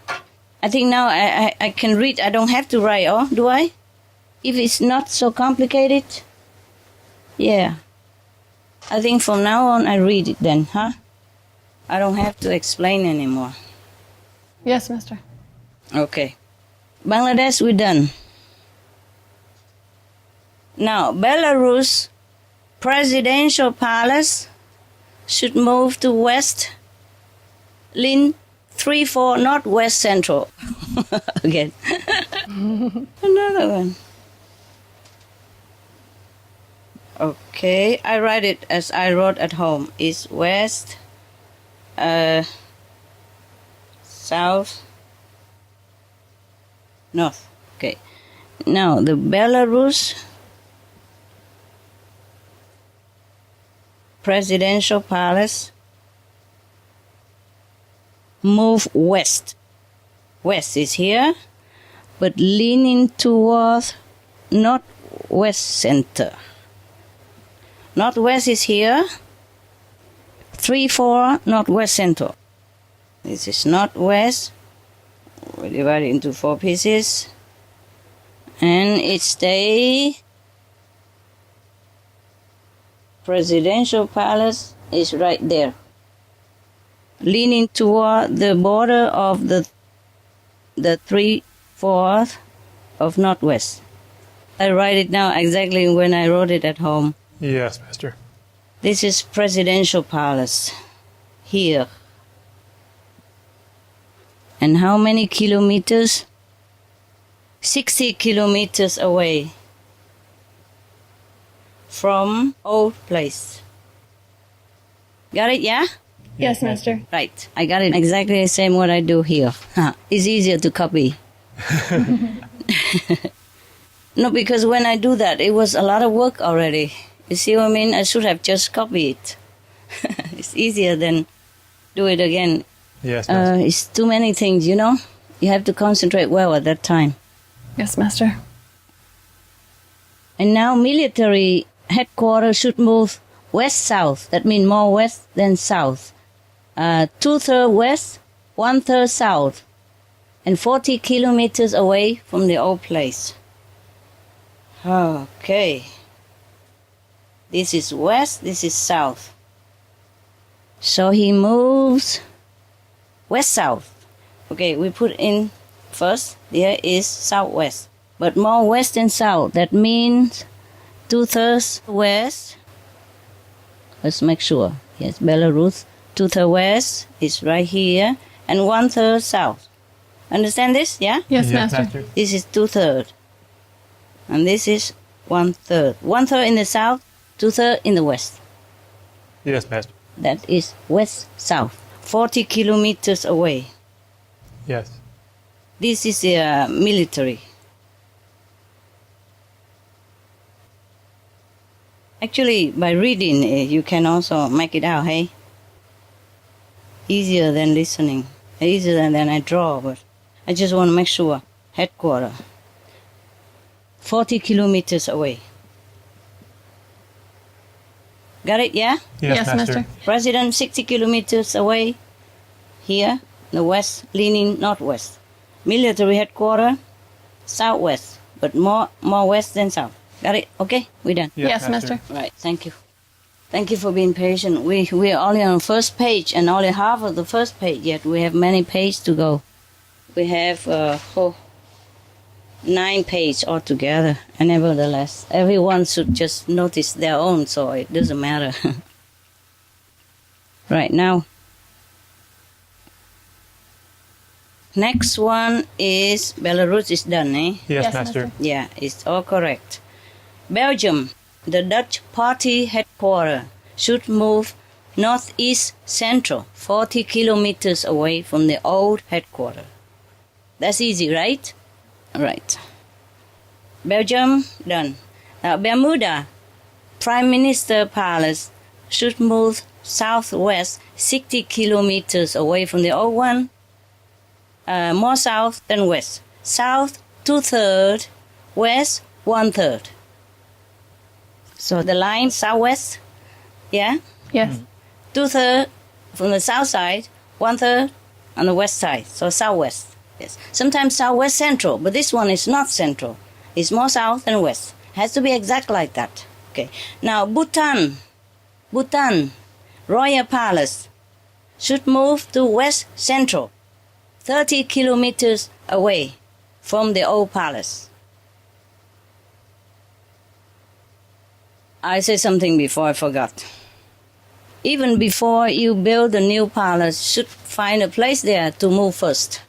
I think now I can read. I don't have to write, oh, do I? If it's not so complicated? Yeah. I think from now on I read it then, huh? I don't have to explain anymore. Yes, Mister. Okay. Bangladesh, we're done. Now, Belarus Presidential Palace should move to west, lean 3/4 northwest central. Again. Another one. Okay, I write it as I wrote at home. East, west, south, north. Okay. Now the Belarus Presidential Palace move west. West is here, but leaning towards northwest center. Northwest is here, 3/4 northwest center. This is northwest. We divide it into 4 pieces, and it stay. Presidential Palace is right there, leaning toward the border of the the 3/4 of northwest. I write it now exactly when I wrote it at home. Yes, Master. This is Presidential Palace here. And how many kilometers? 60 kilometers away from old place. Got it, yeah? Yes, Master. Right. I got it exactly the same what I do here. It's easier to copy. No, because when I do that, it was a lot of work already. You see what I mean? I should have just copied it. It's easier than do it again. Yes, Master. It's too many things, you know? You have to concentrate well at that time. Yes, Master. And now military headquarters should move west-south. That means more west than south. 2/3 west, 1/3 south. And 40 kilometers away from the old place. Okay. This is west, this is south. So he moves west-south. Okay, we put in first, there is southwest. But more west than south. That means 2/3 west. Let's make sure. Yes, Belarus. 2/3 west is right here. And 1/3 south. Understand this? Yeah? Yes, Master. This is 2/3. And this is 1/3. 1/3 in the south, 2/3 in the west. Yes, Master. That is west-south. 40 kilometers away. Yes. This is the military. Actually, by reading, you can also make it out, hey? Easier than listening. Easier than I draw, but I just want to make sure. Headquarters. 40 kilometers away. Got it, yeah? Yes, Master. President 60 kilometers away. Here, the west, leaning northwest. Military headquarters, southwest, but more west than south. Got it? Okay, we're done. Yes, Master. Right, thank you. Thank you for being patient. We are only on the first page and only half of the first page, yet we have many pages to go. We have 9 pages altogether, and nevertheless, everyone should just notice their own, so it doesn't matter. Right now. Next one is Belarus is done, eh? Yes, Yes, Master. Master. Yeah, it's all correct. Belgium, the Dutch party headquarters should move northeast central, 40 kilometers away from the old headquarters. That's easy, right? Right. Belgium, done. Now, Bermuda, Prime Minister Palace should move southwest 60 kilometers away from the old one. More south than west. South 2/3, west 1/3. So the line southwest, yeah? Yes. 2/3 from the south side, 1/3 on the west side. So southwest. Yes. Sometimes southwest central, but this one is not central. It's more south than west. Has to be exact like that. Okay. Now Bhutan, Royal Palace should move to west central, 30 kilometers away from the old palace. I said something before I forgot. Even before you build the new palace, should find a place there to move first.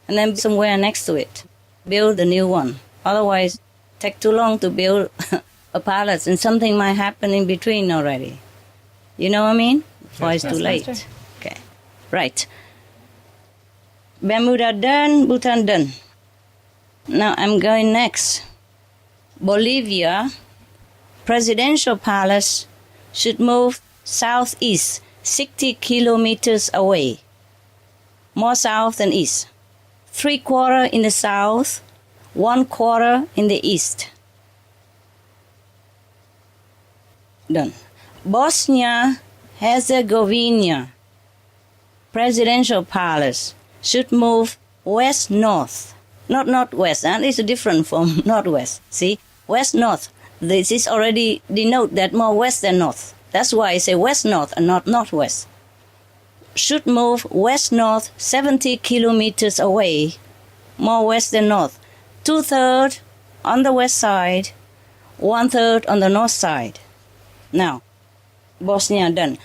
And then somewhere next to it, build the new one. Otherwise, take too long to build a palace and something might happen in between already. You know what I mean? Before it's too late. Master. Okay. Right. Bermuda done, Bhutan done. Now I'm going next. Bolivia, Presidential Palace should move southeast 60 kilometers away. More south than east. 3/4 in the south, 1/4 in the east. Done. Bosnia Herzegovina, Presidential Palace should move west-north. Not northwest, and it's different from northwest. See? West-north. This is already denote that more west than north. That's why I say west-north and not northwest. Should move west-north 70 kilometers away more west than north. 2/3 on the west side, 1/3 on the north side. Now, Bosnia done.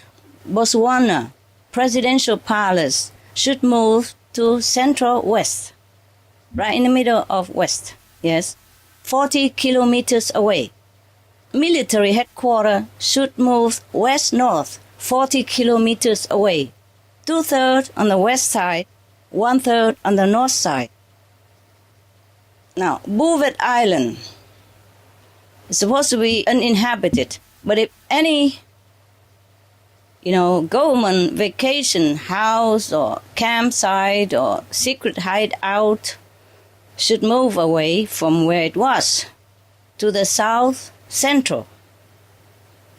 Botswana, presidential palace should move to central west, right in the middle of west, yes, 40 kilometers away. Military headquarters should move west-north, 40 kilometers away. 2/3 on the west side, 1/3 on the north side. Now, Bouvet Island is supposed to be uninhabited, but if any government vacation house or campsite or secret hideout should move away from where it was to the south central,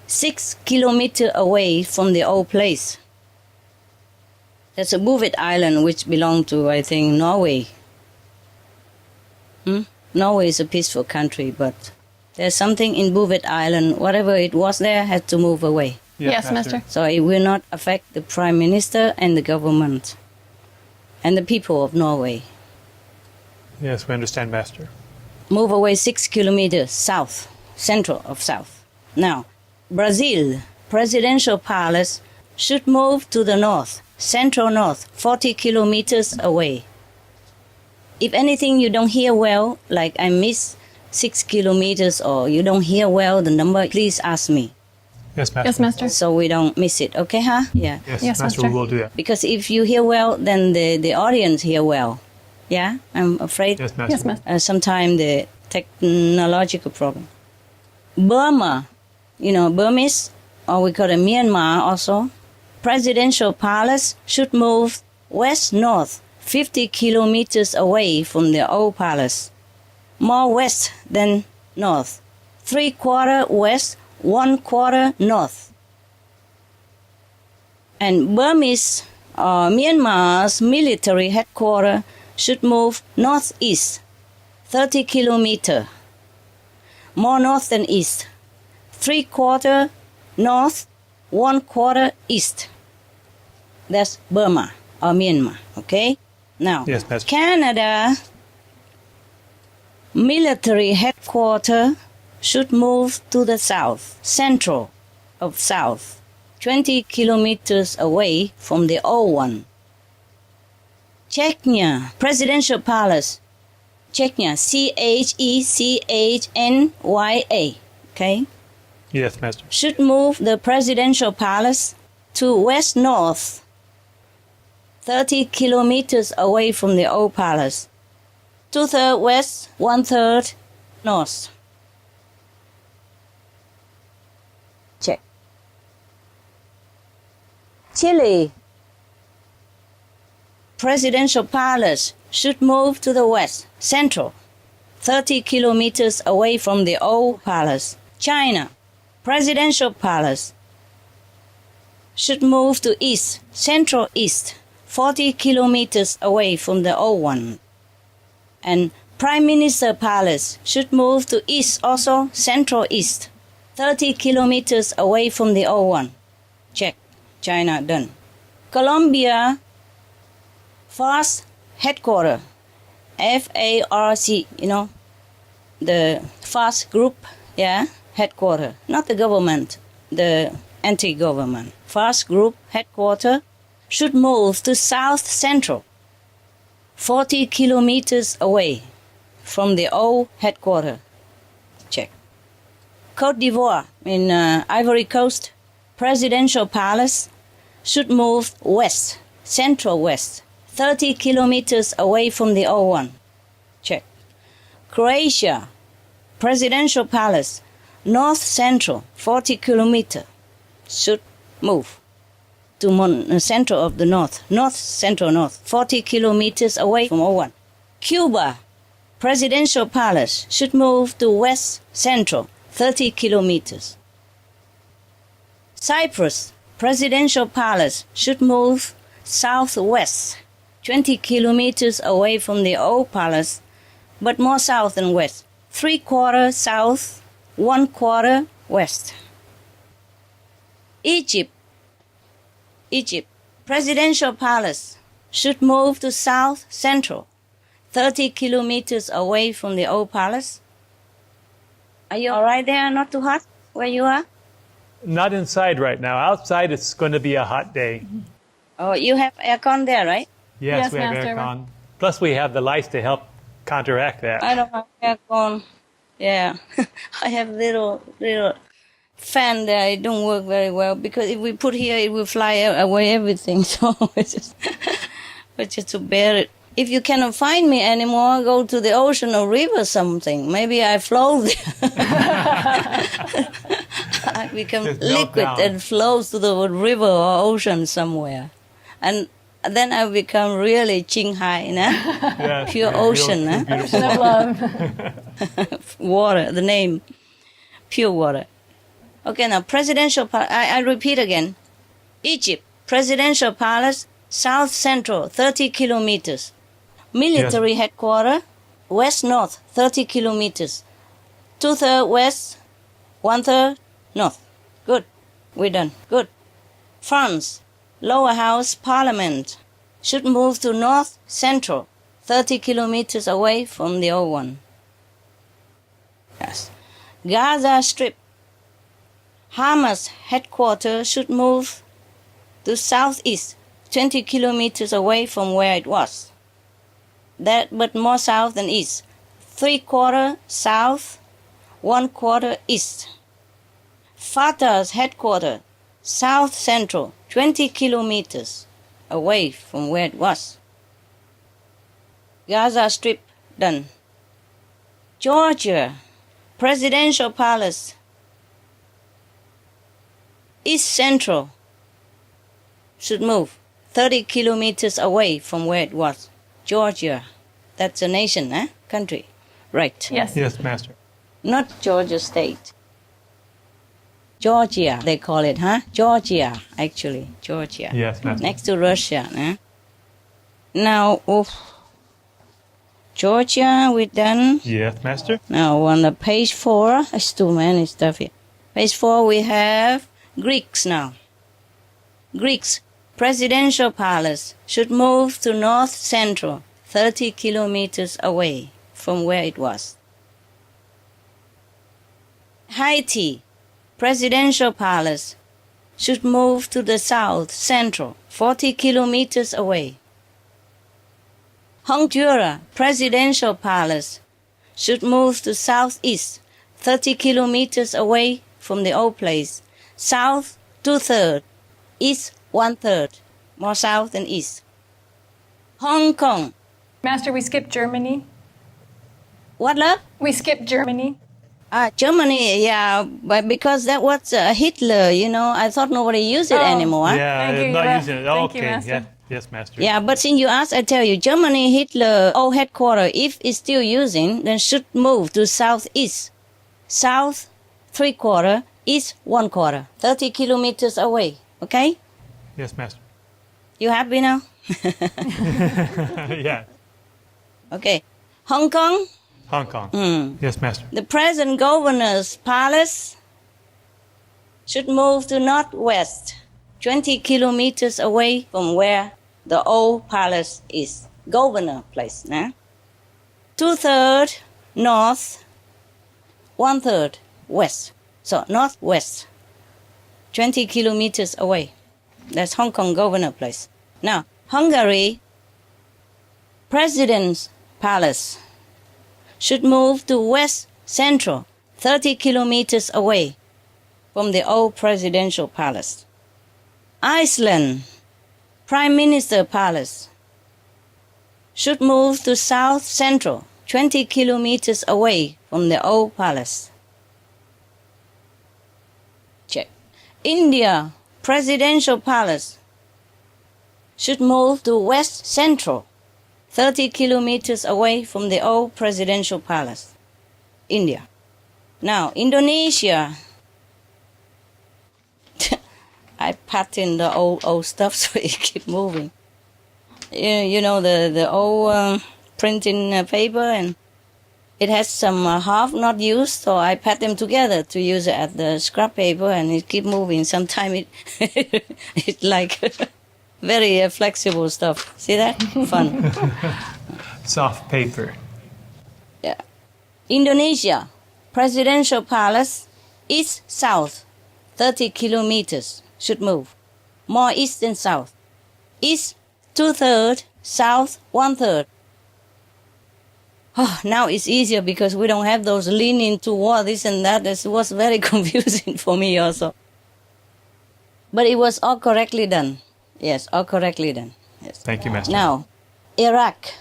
6 kilometers away from the old place. That's a Bouvet Island which belonged to, I think, Norway. Norway is a peaceful country, but there's something in Bouvet Island, whatever it was there, had to move away. Yes, Master. So it will not affect the Prime Minister and the government and the people of Norway. Yes, we understand, Master. Move away 6 kilometers south, central of south. Now, Brazil, presidential palace should move to the north, central north, 40 kilometers away. If anything you don't hear well, like I miss 6 kilometers or you don't hear well the number, please ask me. Yes, Master. Yes, Master. So we don't miss it, okay, huh? Yeah. Yes, Yes, Master, Master. we will do that. Because if you hear well, then the audience hear well. Yeah, I'm afraid Yes, Master. Yes, Master. sometimes the technological problem. Burma, Burmese, or we call it Myanmar also, presidential palace should move west-north, 50 kilometers away from the old palace. More west than north. 3/4 west, 1/4 north. And Burmese or Myanmar's military headquarters should move northeast, 30 kilometers. More north than east. 3/4 north, 1/4 east. That's Burma or Myanmar, okay? Now, Yes, Master. Canada military headquarters should move to the south, central of south, 20 kilometers away from the old one. Chechnya presidential palace, Chechnya, Chechnya, okay, Yes, Master. should move the presidential palace to west-north, 30 kilometers away from the old palace. 2/3 west, 1/3 north. Check. Chile presidential palace should move to the west, central, 30 kilometers away from the old palace. China presidential palace should move to east, central east, 40 kilometers away from the old one. And Prime Minister Palace should move to east also, central east, 30 kilometers away from the old one. Check. China done. Colombia FARC headquarters, FARC, the FARC group, headquarters, not the government, the anti-government. FARC group headquarters should move to south central, 40 kilometers away from the old headquarters. Check. Côte d'Ivoire in Ivory Coast, presidential palace should move west, central west, 30 kilometers away from the old one. Check. Croatia, presidential palace, north central, 40 kilometers, should move to center of the north, north central north, 40 kilometers away from old one. Cuba, presidential palace should move to west central, 30 kilometers. Cyprus, presidential palace should move southwest, 20 kilometers away from the old palace, but more south than west. 3/4 south, 1/4 west. Egypt, presidential palace should move to south central, 30 kilometers away from the old palace. Are you all right there? Not too hot where you are? Not inside right now. Outside, it's going to be a hot day. Oh, you have aircon there, right? Yes, Yes, we have Master. aircon. Plus, we have the lights to help counteract that. I don't have aircon. Yeah, I have little fan there. It don't work very well because if we put here, it will fly away everything. So it's just to bear it. If you cannot find me anymore, go to the ocean or river something. Maybe I float there. I become Just melt liquid down. and flows to the river or ocean somewhere. And then I become really Qinghai, Yes, pure yeah, ocean. beautiful. Of love. Water, the name, pure water. Okay, now presidential palace, I repeat again. Egypt, presidential palace, south central, 30 kilometers. Military headquarters, west-north, 30 kilometers. 2/3 west, 1/3 north. Good. We're done. Good. France, lower house parliament, should move to north central, 30 kilometers away from the old one. Yes. Gaza Strip, Hamas headquarters should move to southeast, 20 kilometers away from where it was. That, but more south than east. 3/4 south, 1/4 east. Fatah's headquarters, south central, 20 kilometers away from where it was. Gaza Strip, done. Georgia, presidential palace, east central, should move 30 kilometers away from where it was. Georgia, that's a nation, country. Right. Yes. Yes, Master. Not Georgia State. Georgia, they call it, Georgia, actually, Georgia. Yes, Master. Next to Russia. Now, Georgia, we're done. Yes, Master. Now, on the page 4, there's too many stuff here. Page 4, we have Greeks now. Greeks, presidential palace, should move to north central, 30 kilometers away from where it was. Haiti, presidential palace, should move to the south central, 40 kilometers away. Honduras, presidential palace, should move to southeast, 30 kilometers away from the old place. South, 2/3, east, 1/3, more south than east. Hong Kong, Master, we skipped Germany. what, love? We skipped Germany. Germany, yeah, but because that was Hitler, I thought nobody used it Oh. anymore. Yeah, Thank you, I'm not Yura. using it. Thank you, Okay, Master. yeah. Yes, Master. Yeah, but since you asked, I tell you, Germany, Hitler, old headquarters, if it's still using, then should move to southeast. South, 3/4, east, 1/4, 30 kilometers away. Okay? Yes, Master. You happy now? Yeah. Okay. Hong Kong, Hong Kong. Yes, Master. the present governor's palace should move to northwest, 20 kilometers away from where the old palace is. Governor place, 2/3 north, 1/3 west. So northwest, 20 kilometers away. That's Hong Kong governor place. Now, Hungary, president's palace should move to west central, 30 kilometers away from the old presidential palace. Iceland, prime minister palace should move to south central, 20 kilometers away from the old palace. Check. India, presidential palace should move to west central, 30 kilometers away from the old presidential palace. India. Now, Indonesia. I pattern the old stuff so it keep moving. You know the old printing paper, and it has some half not used, so I pat them together to use it as the scrap paper, and it keep moving. Sometimes it's like very flexible stuff. See that? Fun. Soft paper. Yeah. Indonesia, presidential palace, east-south, 30 kilometers, should move. More east than south. East, 2/3, south, 1/3. Oh, now it's easier because we don't have those leaning toward this and that. It was very confusing for me also. But it was all correctly done. Yes, all correctly done. Yes. Thank you, Master. Now, Iraq,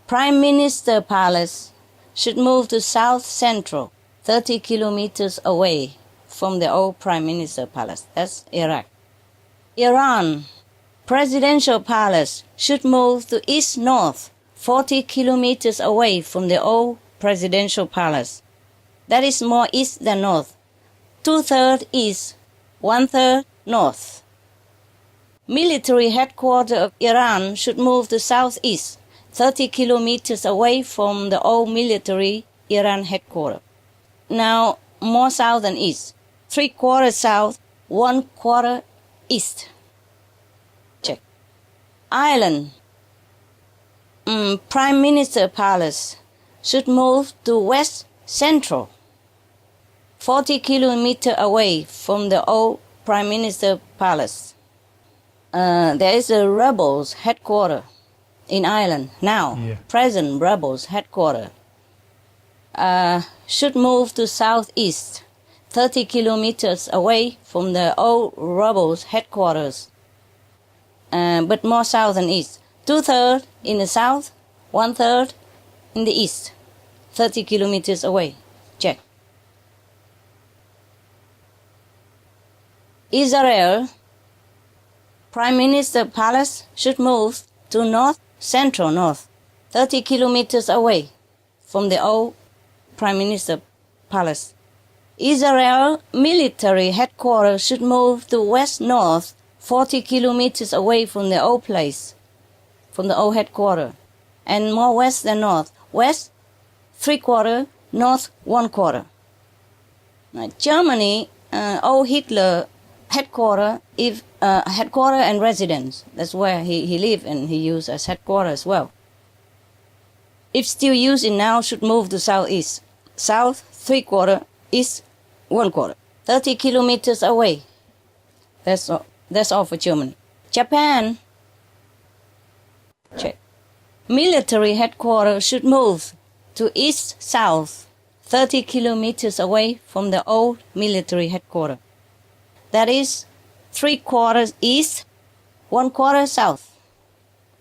Prime Minister Palace should move to South Central, 30 kilometers away from the old Prime Minister Palace. That's Iraq. Iran, Presidential Palace should move to East North, 40 kilometers away from the old Presidential Palace. That is more east than north. 2/3 east, 1/3 north. Military headquarters of Iran should move to southeast, 30 kilometers away from the old military Iran headquarters. Now, more south than east. 3/4 south, 1/4 east. Check. Ireland. Prime Minister Palace should move to West Central, 40 kilometers away from the old Prime Minister Palace. There is a rebels headquarters in Ireland now. Yeah. Present rebels headquarters should move to southeast, 30 kilometers away from the old rebels headquarters, but more south than east. 2/3 in the south, 1/3 in the east, 30 kilometers away. Check. Israel, Prime Minister Palace should move to north central north, 30 kilometers away from the old Prime Minister Palace. Israel military headquarters should move to west north, 40 kilometers away from the old place, from the old headquarters, and more west than north. West, 3/4, north, 1/4. Now, Germany, old Hitler headquarters, headquarters and residence. That's where he lived and he used as headquarters as well. If still using now, should move to southeast. South, 3/4, east, 1/4. 30 kilometers away. That's all for Germany. Japan. Check. Military headquarters should move to east-south, 30 kilometers away from the old military headquarters. That is 3/4 east, 1/4 south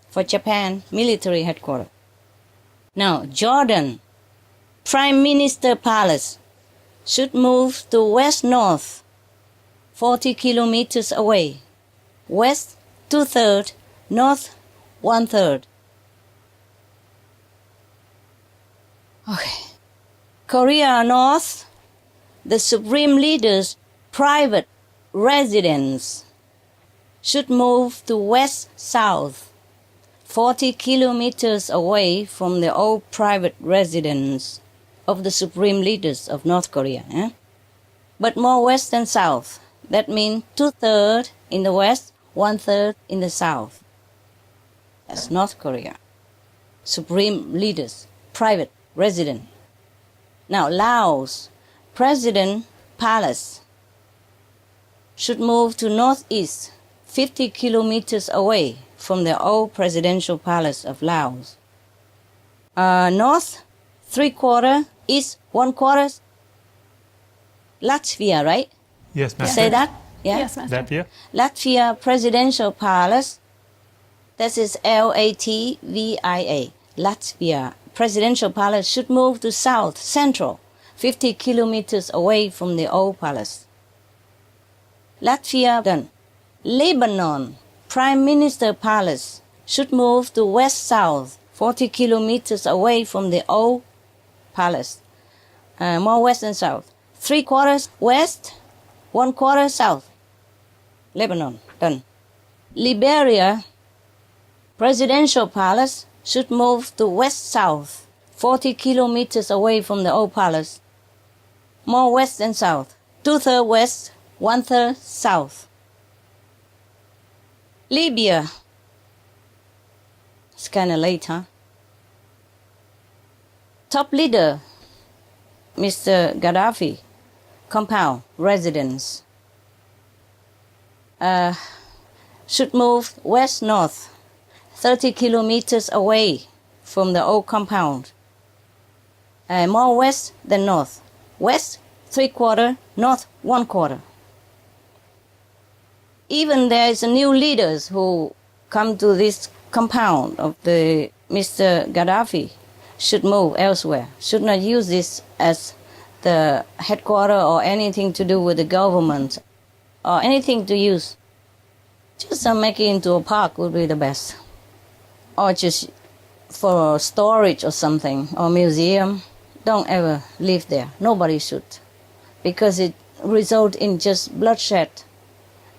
for Japan military headquarters. Now, Jordan, Prime Minister Palace should move to west-north, 40 kilometers away. West, 2/3, north, 1/3. Okay. Korea North, the Supreme Leader's private residence should move to west-south, 40 kilometers away from the old private residence of the Supreme Leaders of North Korea. But more west than south. That means 2/3 in the west, 1/3 in the south. That's North Korea. Supreme Leaders, private residence. Now, Laos, President Palace should move to northeast, 50 kilometers away from the old presidential palace of Laos. North, 3/4, east, 1/4. Latvia, right? Yes, Master. Say that? Yeah? Yes, Master. Latvia? Latvia Presidential Palace. That is Latvia. Latvia Presidential Palace should move to south central, 50 kilometers away from the old palace. Latvia done. Lebanon Prime Minister Palace should move to west-south, 40 kilometers away from the old palace. More west than south. 3/4 west, 1/4 south. Lebanon done. Liberia Presidential Palace should move to west-south, 40 kilometers away from the old palace. More west than south. 2/3 west, 1/3 south. Libya. It's kind of late, huh? top leader, Mr. Gaddafi, compound residence should move west-north 30 kilometers away from the old compound. More west than north. West 3/4, north 1/4. Even there is a new leaders who come to this compound of the Mr. Gaddafi should move elsewhere, should not use this as the headquarters or anything to do with the government or anything to use. Just make it into a park would be the best. Or just for storage or something, or museum. Don't ever live there. Nobody should. Because it results in just bloodshed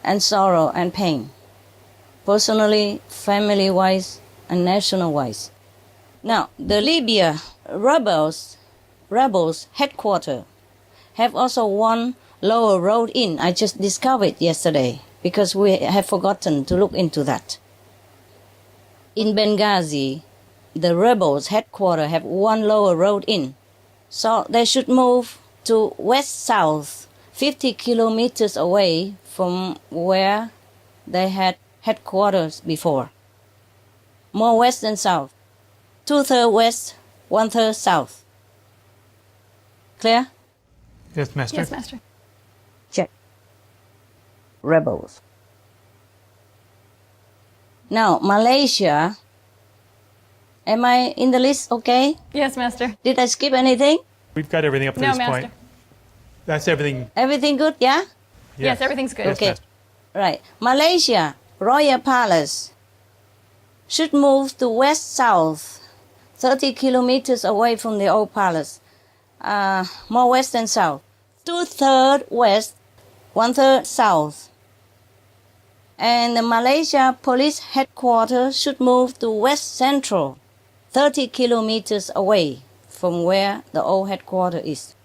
and sorrow and pain. Personally, family-wise, and national-wise. Now, the Libya rebels headquarters have also one lower road in. I just discovered yesterday because we have forgotten to look into that. In Benghazi, the rebels headquarters have one lower road in. So they should move to west-south, 50 kilometers away from where they had headquarters before. More west than south. 2/3 west, 1/3 south. Clear? Yes, Master. Yes, Master. Check. Rebels. Now, Malaysia. Am I in the list okay? Yes, Master. Did I skip anything? We've got everything up to No, this Master. point. That's everything. Everything good, yeah? Yes, everything's good. Yes, Okay. Master. Right. Malaysia, Royal Palace should move to west-south, 30 kilometers away from the old palace. More west than south. 2/3 west, 1/3 south. And the Malaysia Police Headquarters should move to west central, 30 kilometers away from where the old headquarters is.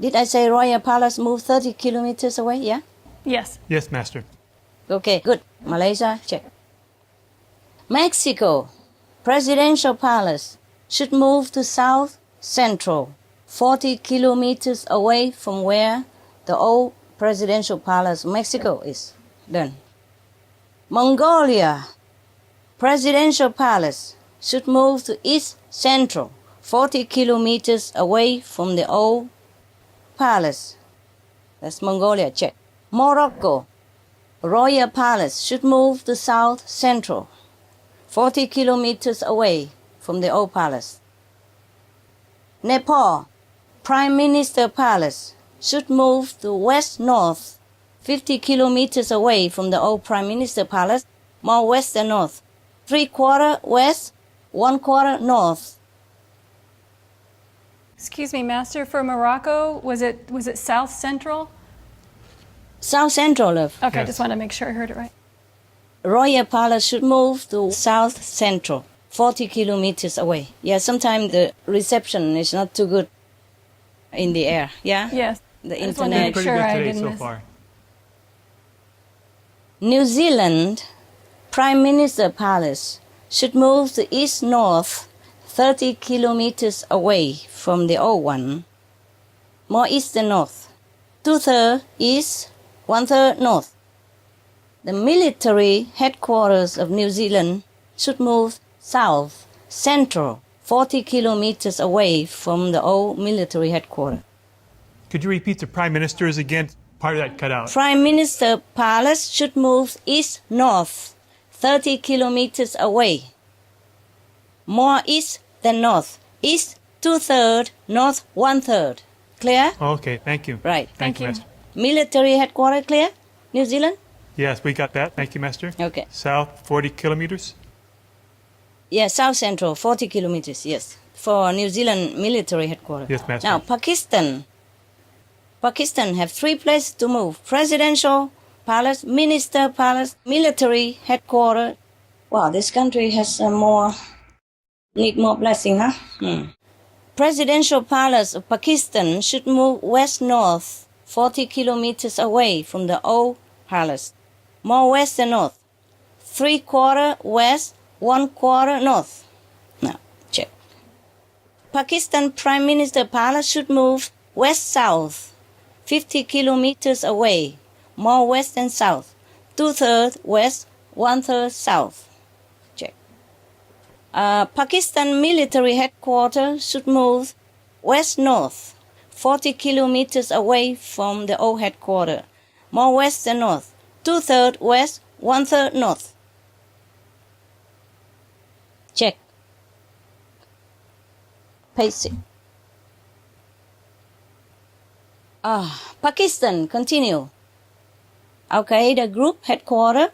Did I say Royal Palace move 30 kilometers away? Yeah? Yes. Yes, Master. Okay, good. Malaysia, check. Mexico, Presidential Palace should move to south central, 40 kilometers away from where the old Presidential Palace, Mexico, is. Done. Mongolia, Presidential Palace should move to east central, 40 kilometers away from the old palace. That's Mongolia, check. Morocco, Royal Palace should move to south central, 40 kilometers away from the old palace. Nepal, Prime Minister Palace should move to west-north, 50 kilometers away from the old Prime Minister Palace, more west than north. 3/4 west, 1/4 north. Excuse me, Master. For Morocco, was it south central? South central, love. Okay, Yes. just want to make sure I heard it right. Royal Palace should move to south central, 40 kilometers away. Yeah, sometimes the reception is not too good in the air. Yeah? Yes. The I just wanted to internet. make Pretty sure good I today didn't so miss. far. New Zealand Prime Minister Palace should move to east-north, 30 kilometers away from the old one. More east than north. 2/3 east, 1/3 north. The military headquarters of New Zealand should move south, central, 40 kilometers away from the old military headquarters. Could you repeat the Prime Minister's again? Part of that cut out. Prime Minister Palace should move east-north, 30 kilometers away. More east than north. East 2/3, north 1/3. Clear? Okay, thank you. Right. Thank you. Master. Military headquarters clear? New Zealand? Yes, we got that. Thank you, Master. Okay. South, 40 kilometers. Yeah, south central, 40 kilometers, yes. For New Zealand military headquarters. Yes, Master. Now, Pakistan. Pakistan have 3 places to move. Presidential Palace, Minister Palace, military headquarters. Wow, this country has need more blessing, huh? Presidential Palace of Pakistan should move west-north, 40 kilometers away from the old palace. More west than north. 3/4 west, 1/4 north. Now, check. Pakistan Prime Minister Palace should move west-south, 50 kilometers away, more west than south, 2/3 west, 1/3 south. Check. Pakistan military headquarters should move west-north, 40 kilometers away from the old headquarters, more west than north, 2/3 west, 1/3 north. Check. Paste it. Pakistan, continue. Al-Qaeda group headquarters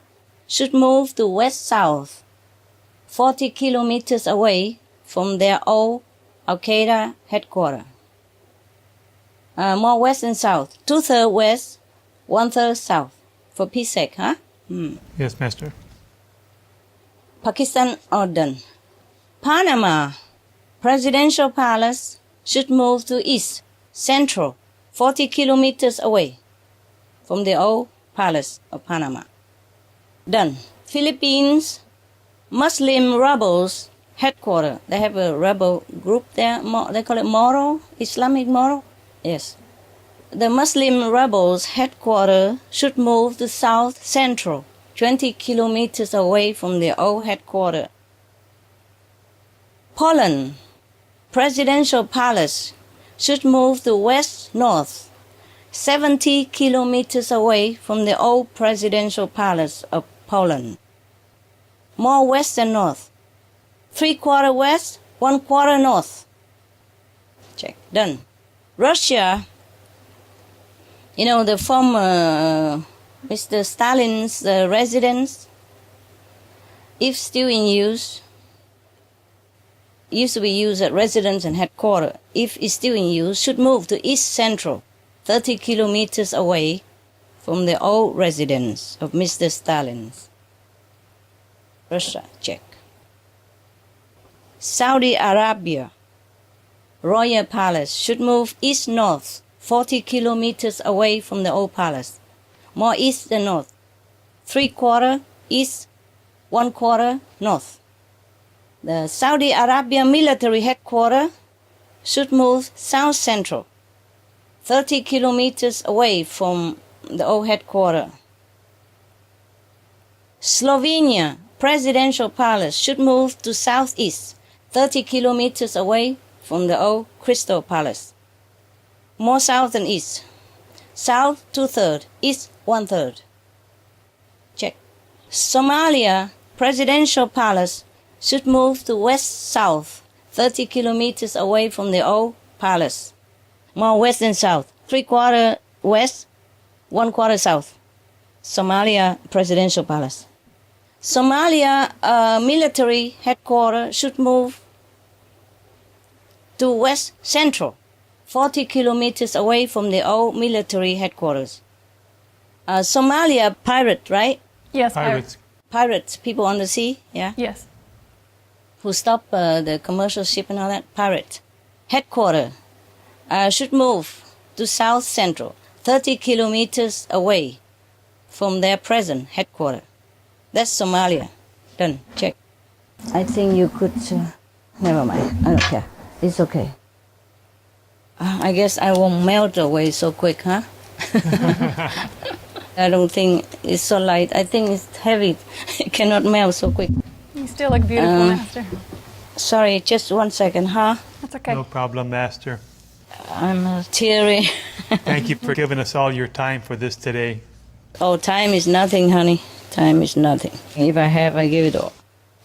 should move to west-south, 40 kilometers away from their old Al-Qaeda headquarters. More west and south, 2/3 west, 1/3 south. For peace sake, huh? Yes, Master. Pakistan all done. Panama Presidential Palace should move to east, central, 40 kilometers away from the old Palace of Panama. Done. Philippines Muslim rebels headquarters. They have a rebel group there. They call it Moro, Islamic Moro. Yes. The Muslim rebels headquarters should move to south central, 20 kilometers away from the old headquarters. Poland Presidential Palace should move to west-north, 70 kilometers away from the old Presidential Palace of Poland. More west than north, 3/4 west, 1/4 north. Check. Done. Russia, the former Mr. Stalin's residence, if still in use, used to be used at residence and headquarters, if it's still in use, should move to east central, 30 kilometers away from the old residence of Mr. Stalin's. Russia, check. Saudi Arabia Royal Palace should move east-north, 40 kilometers away from the old palace. More east than north. 3/4 east, 1/4 north. The Saudi Arabia military headquarters should move south central, 30 kilometers away from the old headquarters. Slovenia Presidential Palace should move to southeast, 30 kilometers away from the old Crystal Palace. More south than east. South 2/3, east 1/3. Check. Somalia Presidential Palace should move to west-south, 30 kilometers away from the old palace. More west than south, 3/4 west, 1/4 south. Somalia Presidential Palace. Somalia military headquarters should move to west central, 40 kilometers away from the old military headquarters. Somalia pirate, right? Yes, Pirates. Pirates, people on the sea, yeah? Yes. Who stop the commercial ship and all that, pirate. Headquarters should move to south central, 30 kilometers away from their present headquarters. That's Somalia. Done. Check. I think you could... never mind. I don't care. It's okay. I guess I won't melt away so quick, huh? I don't think it's so light. I think it's heavy. It cannot melt so quick. You still look beautiful, Master. Sorry, just 1 second, huh? That's okay. No problem, Master. I'm teary. Thank you for giving us all your time for this today. Oh, time is nothing, honey. Time is nothing. If I have, I give it all.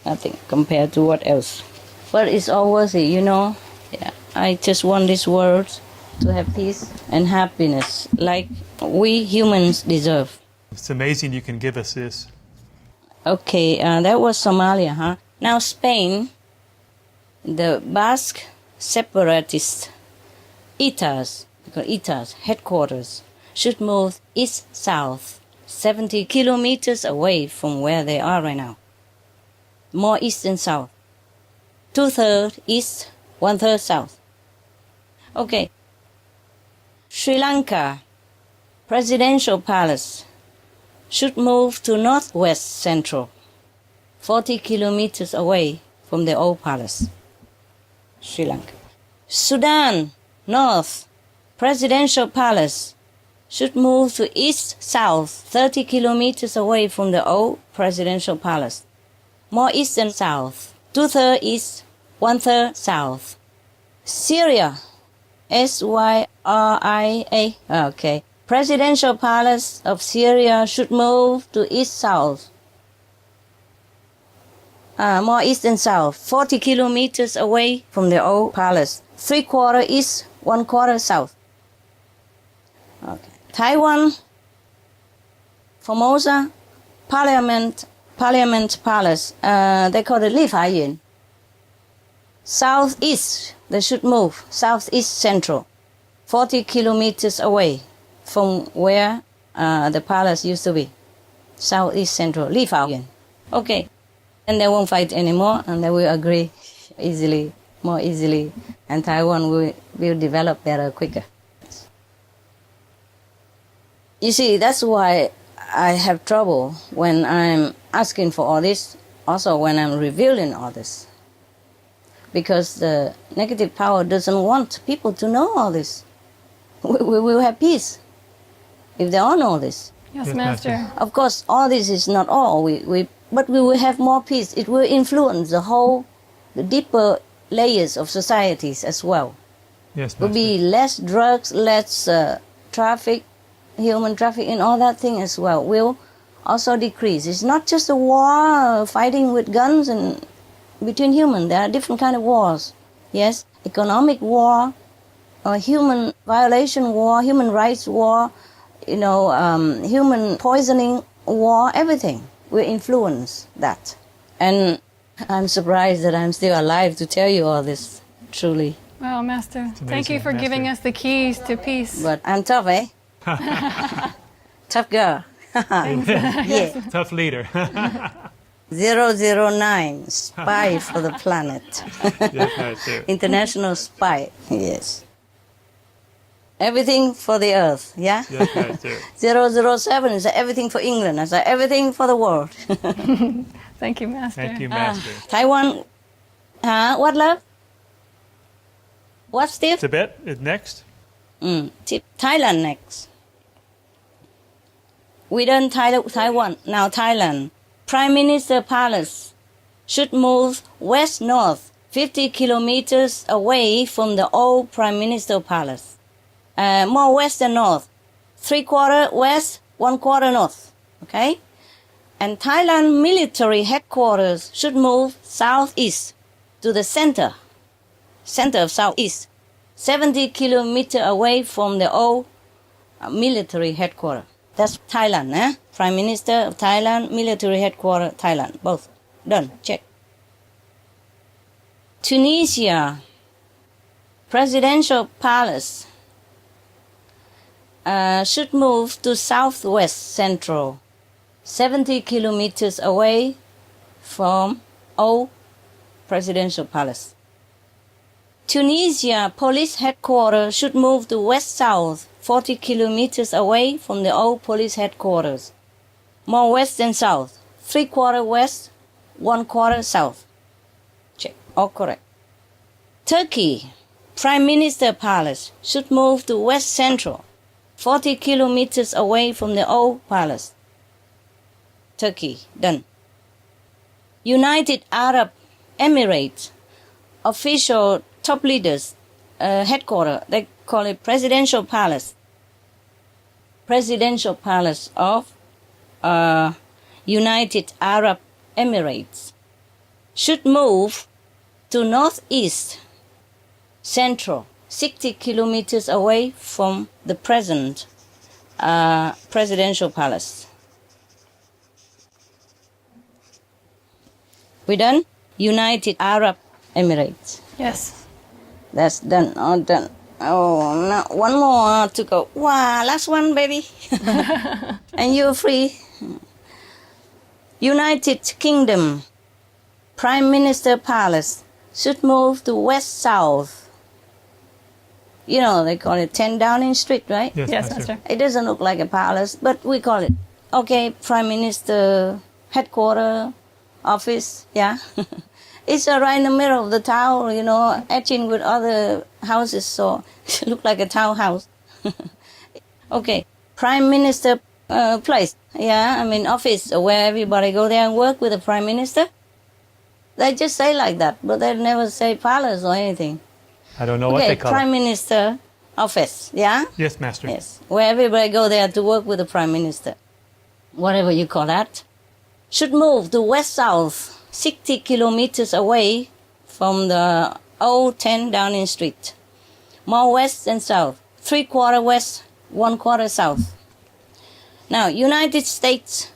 Nothing compared to what else. But it's all worth it, Yeah. I just want this world to have peace and happiness like we humans deserve. It's amazing you can give us this. Okay, that was Somalia, huh? Now Spain, the Basque separatist ETAs headquarters should move east-south, 70 kilometers away from where they are right now. More east and south. 2/3 east, 1/3 south. Okay. Sri Lanka Presidential Palace should move to northwest central, 40 kilometers away from the old palace. Sri Lanka. Sudan, north, presidential palace should move to east-south, 30 kilometers away from the old presidential palace. More east than south, 2/3 east, 1/3 south. Syria, Syria, okay. Presidential palace of Syria should move to east-south. More east than south, 40 kilometers away from the old palace. 3/4 east, 1/4 south. Okay. Taiwan, Formosa, Parliament Palace. They call it ĐiểmTốt. Southeast, they should move. Southeast central, 40 kilometers away from where the palace used to be. Southeast central, ĎiểmTốt. Okay. And they won't fight anymore, and they will agree easily, more easily, and Taiwan will develop better, quicker. You see, that's why I have trouble when I'm asking for all this, also when I'm revealing all this. Because the negative power doesn't want people to know all this. We will have peace if they all know this. Yes, Master. Of course, all this is not all, but we will have more peace. It will influence the deeper layers of societies as well. Yes, Will be less drugs, less traffic, human trafficking, all that thing as well will also decrease. It's not just a war, fighting with guns and between humans. There are different kind of wars. Yes, economic war, human violation war, human rights war, human poisoning war, everything will influence that. And I'm surprised that I'm still alive to tell you all this, truly. Well, Master, thank you for giving us the keys to peace. But I'm tough, eh? Tough girl. Yeah. Tough leader. 009, spy for the planet. Yes, Master. International spy, yes. Everything for the earth, yeah? Yes, Master. 007 is everything for England. I said everything for the world. Thank you, Master. Thank you, Master. Taiwan, what, love? What, Steve? Tibet is next. Thailand next. We done Taiwan, now Thailand. Prime Minister Palace should move west-north 50 kilometers away from the old Prime Minister Palace. More west than north. 3/4 west, 1/4 north. Okay? And Thailand military headquarters should move southeast to the center of southeast. 70 kilometers away from the old military headquarters. That's Thailand, eh? Prime Minister of Thailand, military headquarters, Thailand. Both. Done. Check. Tunisia, presidential palace should move to southwest central, 70 kilometers away from old presidential palace. Tunisia police headquarters should move to west-south, 40 kilometers away from the old police headquarters. More west than south, 3/4 west, 1/4 south. Check, all correct. Turkey, Prime Minister Palace should move to west central, 40 kilometers away from the old palace. Turkey, done. United Arab Emirates, official top leaders, headquarters, they call it Presidential Palace. Presidential Palace of United Arab Emirates should move to northeast central, 60 kilometers away from the present Presidential Palace. We done? United Arab Emirates. Yes. That's done, all done. Oh, now one more to go. Wow, last one, baby. And you're free. United Kingdom, Prime Minister Palace should move to west-south. You know, they call it 10 Downing Street, right? Yes, Master. It doesn't look like a palace, but we call it. Okay, Prime Minister headquarters, office, yeah. It's right in the middle of the town, you know, etching with other houses, so it look like a townhouse. Okay, Prime Minister place, yeah, I mean office where everybody go there and work with the Prime Minister. They just say like that, but they never say palace or anything. I don't know what they call Prime it. Minister office, yeah? Yes, Master. Yes, where everybody go there to work with the Prime Minister. Whatever you call that. Should move to west-south, 60 kilometers away from the old 10 Downing Street. More west than south. 3/4 west, 1/4 south. Now, United States,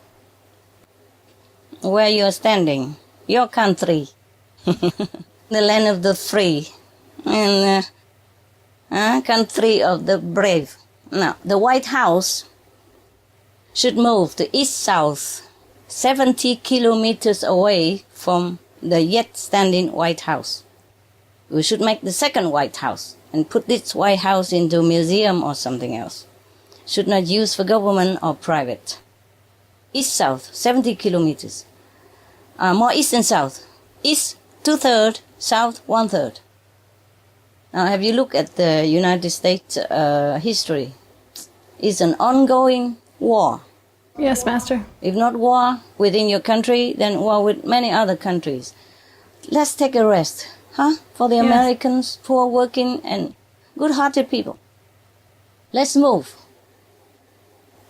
where you're standing, your country, the land of the free, and country of the brave. Now, the White House should move to east-south, 70 kilometers away from the yet standing White House. We should make the second White House and put this White House into a museum or something else. Should not use for government or private. East-south, 70 kilometers. More east and south. East, 2/3, south, 1/3. Now, have you looked at the United States history? It's an ongoing war. Yes, Master. If not war within your country, then war with many other countries. Let's take a rest, huh? For the Americans, poor working and good-hearted people. Let's move.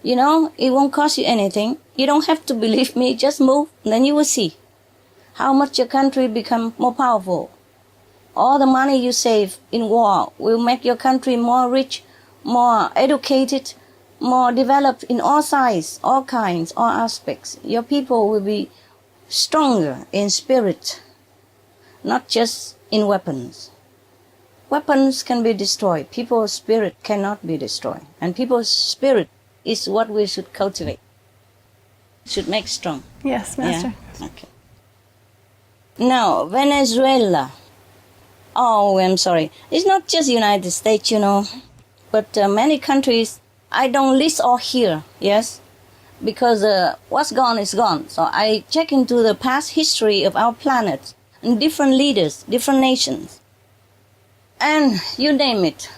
You know, it won't cost you anything. You don't have to believe me, just move, and then you will see how much your country become more powerful. All the money you save in war will make your country more rich, more educated, more developed in all sides, all kinds, all aspects. Your people will be stronger in spirit, not just in weapons. Weapons can be destroyed. People's spirit cannot be destroyed. And people's spirit is what we should cultivate, should make strong. Yes, Master. Yeah? Okay. Now, Venezuela. Oh, I'm sorry. It's not just United States, you know, but many countries. I don't list all here, yes, because what's gone is gone. So I check into the past history of our planet and different leaders, different nations. And you name it.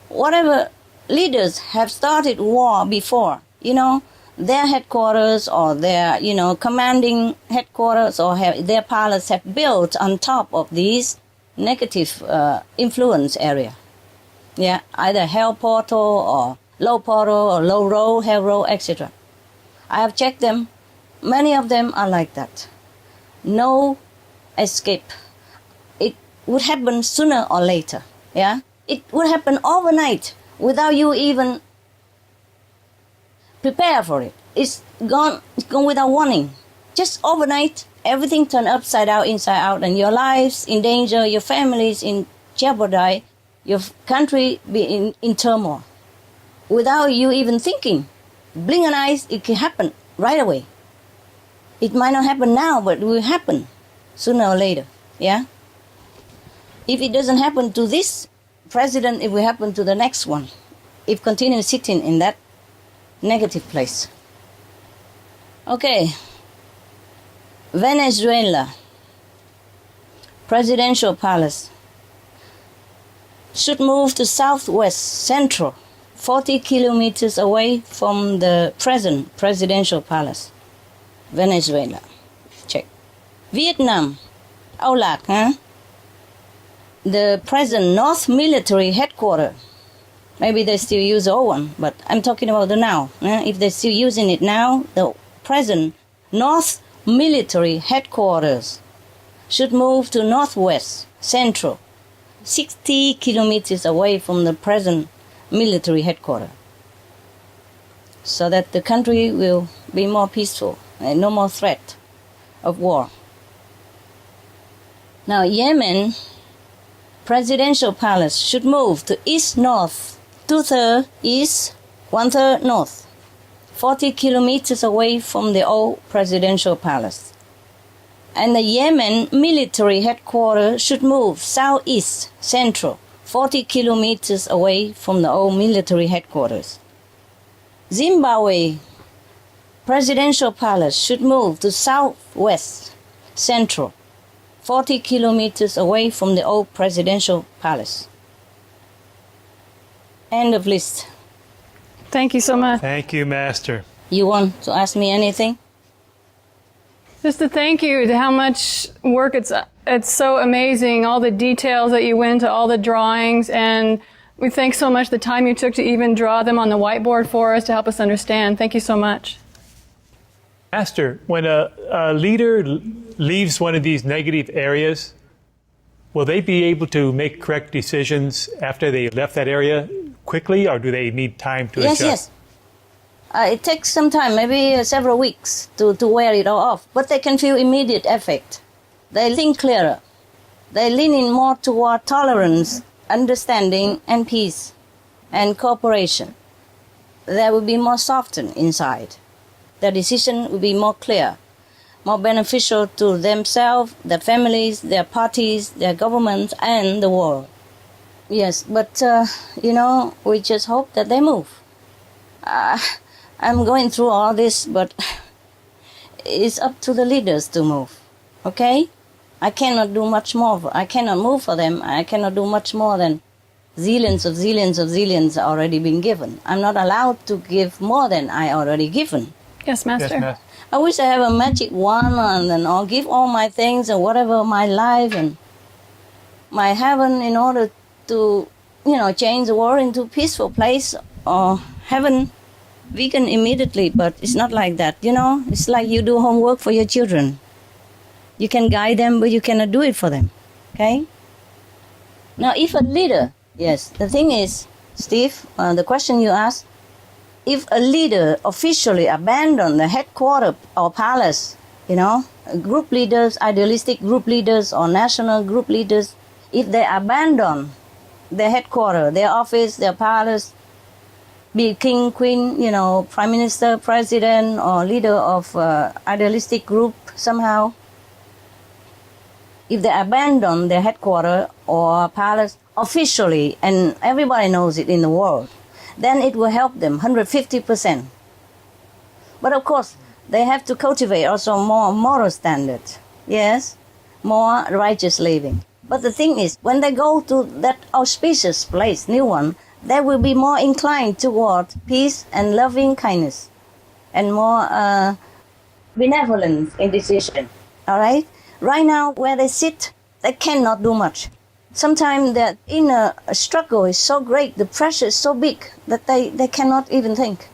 Whatever leaders have started war before, you know, their headquarters or their, you know, commanding headquarters or their palace have built on top of these negative influence area. Yeah, either hell portal or low portal or low row, hell row, etc. I have checked them. Many of them are like that. No escape. It would happen sooner or later. Yeah, it would happen overnight without you even prepare for it. It's gone without warning. Just overnight, everything turned upside down, inside out, and your lives in danger, your families in jeopardy, your country be in turmoil. Without you even thinking. Blink an eye, it can happen right away. It might not happen now, but it will happen sooner or later. Yeah? If it doesn't happen to this president, it will happen to the next one. If continue sitting in that negative place. Okay. Venezuela. Presidential palace. Should move to southwest, central. 40 kilometers away from the present presidential palace. Venezuela. Check. Vietnam. Âu Lạc, huh? The present North Military Headquarters. Maybe they still use the old one, but I'm talking about the now. If they're still using it now, the present North Military Headquarters should move to northwest, central, 60 kilometers away from the present military headquarters, so that the country will be more peaceful and no more threat of war. Now, Yemen presidential palace should move to east-north, 2/3 east, 1/3 north, 40 kilometers away from the old presidential palace. And the Yemen military headquarters should move southeast, central, 40 kilometers away from the old military headquarters. Zimbabwe presidential palace should move to southwest, central, 40 kilometers away from the old presidential palace. End of list. Thank you so much. Thank you, Master. You want to ask me anything? Just to thank you to how much work it's so amazing, all the details that you went to, all the drawings, and we thank so much the time you took to even draw them on the whiteboard for us to help us understand. Thank you so much. Master, when a leader leaves one of these negative areas, will they be able to make correct decisions after they left that area quickly, or do they need time to adjust? Yes. It takes some time, maybe several weeks to wear it all off, but they can feel immediate effect. They think clearer. They lean in more toward tolerance, understanding, and peace, and cooperation. They will be more softened inside. Their decision will be more clear, more beneficial to themselves, their families, their parties, their governments, and the world. Yes, but, we just hope that they move. I'm going through all this, but it's up to the leaders to move, okay? I cannot do much more. I cannot move for them. I cannot do much more than zillions already been given. I'm not allowed to give more than I already given. Yes, Master. Yes, Master. I wish I have a magic wand and then I'll give all my things and whatever my life and my heaven in order to, change the world into a peaceful place or heaven vegan immediately, but it's not like that, It's like you do homework for your children. You can guide them, but you cannot do it for them, okay? Now, if a leader, yes, the thing is, Steve, the question you asked, if a leader officially abandoned the headquarters or palace, group leaders, idealistic group leaders or national group leaders, if they abandon their headquarters, their office, their palace, be it king, queen, prime minister, president, or leader of idealistic group somehow, if they abandon their headquarters or palace officially, and everybody knows it in the world, then it will help them 150%. But of course, they have to cultivate also more moral standards. Yes, more righteous living. But the thing is, when they go to that auspicious place, new one, they will be more inclined toward peace and loving kindness and more benevolence in decision. All right? Right now, where they sit, they cannot do much. Sometimes their inner struggle is so great, the pressure is so big that they cannot even think.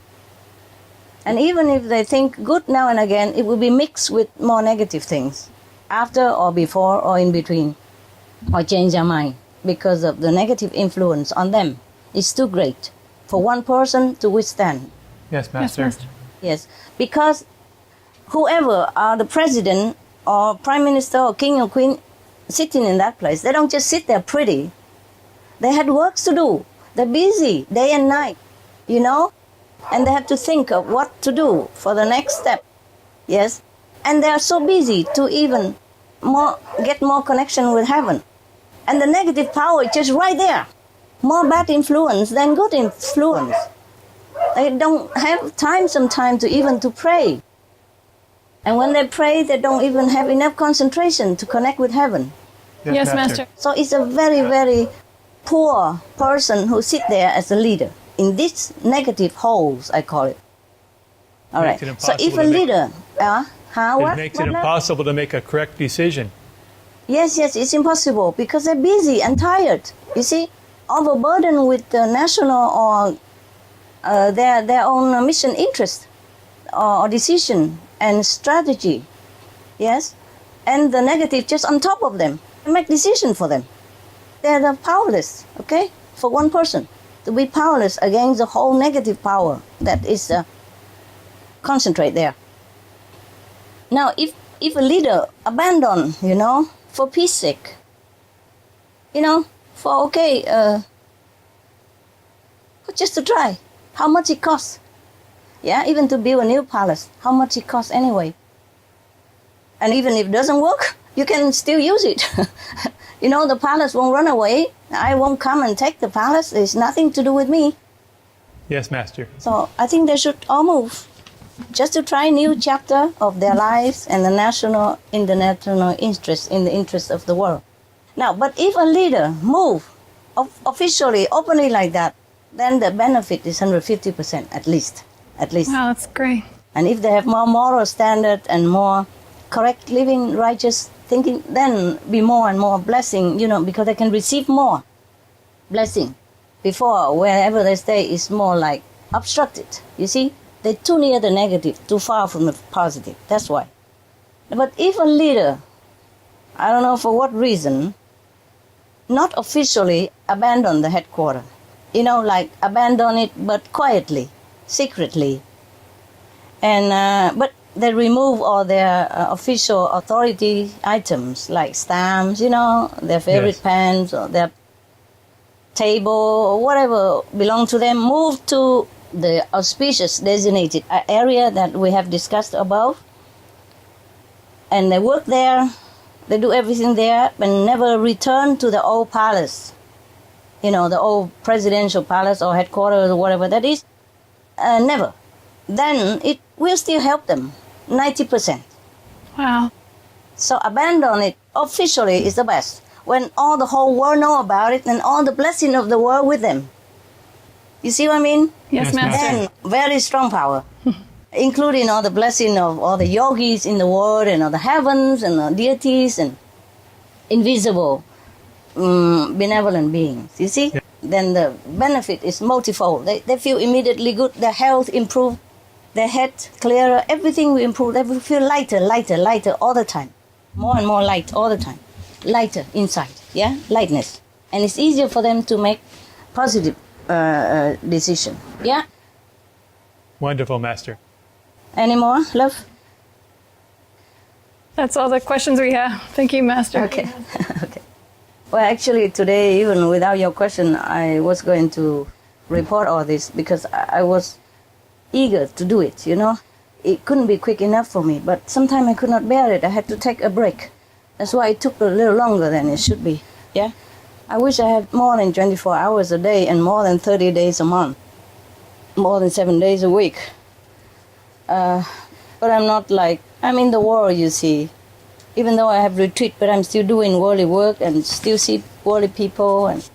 And even if they think good now and again, it will be mixed with more negative things, after or before or in between, or change their mind because of the negative influence on them. It's too great for one person to withstand. Yes, Master. Yes, Master. Yes, because whoever are the president or prime minister or king or queen sitting in that place, they don't just sit there pretty. They had works to do. They're busy day and night, and they have to think of what to do for the next step. Yes, and they are so busy to even get more connection with heaven. And the negative power is just right there. More bad influence than good influence. They don't have time sometimes to pray. And when they pray, they don't even have enough concentration to connect with heaven. Yes, Master. So it's a very, very poor person who sit there as a leader in these negative holes, I call it. All right. So if a leader, it makes it impossible to make a correct decision. Yes, it's impossible because they're busy and tired. You see, overburdened with the national or their own mission interest or decision and strategy. Yes, and the negative just on top of them. Make decision for them. They're powerless, okay, for one person to be powerless against the whole negative power that is concentrate there. Now, if a leader abandon, for peace sake, just to try, how much it costs? Yeah, even to build a new palace, how much it costs anyway? And even if it doesn't work, you can still use it. The palace won't run away. I won't come and take the palace. It's nothing to do with me. Yes, Master. So I think they should all move. just to try new chapter of their lives and the national, international interest in the interest of the world. Now, but if a leader move officially, openly like that, then the benefit is 150% at least. Wow, that's great. And if they have more moral standard and more correct living, righteous thinking, then be more and more blessing, because they can receive more blessing. Before, wherever they stay is more like obstructed. You see, they're too near the negative, too far from the positive. That's why. But if a leader, I don't know for what reason, not officially abandon the headquarters, like abandon it, but quietly, secretly, and but they remove all their official authority items like stamps, their favorite pens or their table or whatever belong to them, move to the auspicious designated area that we have discussed above, and they work there, they do everything there, but never return to the old palace, the old presidential palace or headquarters or whatever that is, never. Then it will still help them, 90%. Wow. So abandon it officially is the best. When all the whole world know about it and all the blessing of the world with them. You see what I mean? Yes, Master. Then very strong power, including all the blessing of all the yogis in the world and all the heavens and the deities and invisible benevolent beings. You see? Yeah. Then the benefit is multifold. They feel immediately good. Their health improve. Their head clearer. Everything will improve. They will feel lighter all the time. More and more light all the time. Lighter inside. Yeah? Lightness. And it's easier for them to make positive decision. Yeah? Wonderful, Master. Any more, love? That's all the questions we have. Thank you, Master. Okay. Okay. Well, actually, today, even without your question, I was going to report all this because I was eager to do it, It couldn't be quick enough for me, but sometimes I could not bear it. I had to take a break. That's why it took a little longer than it should be. Yeah? I wish I had more than 24 hours a day and more than 30 days a month. More than 7 days a week. But I'm not I'm in the world, you see. Even though I have retreat, but I'm still doing worldly work and still see worldly people. And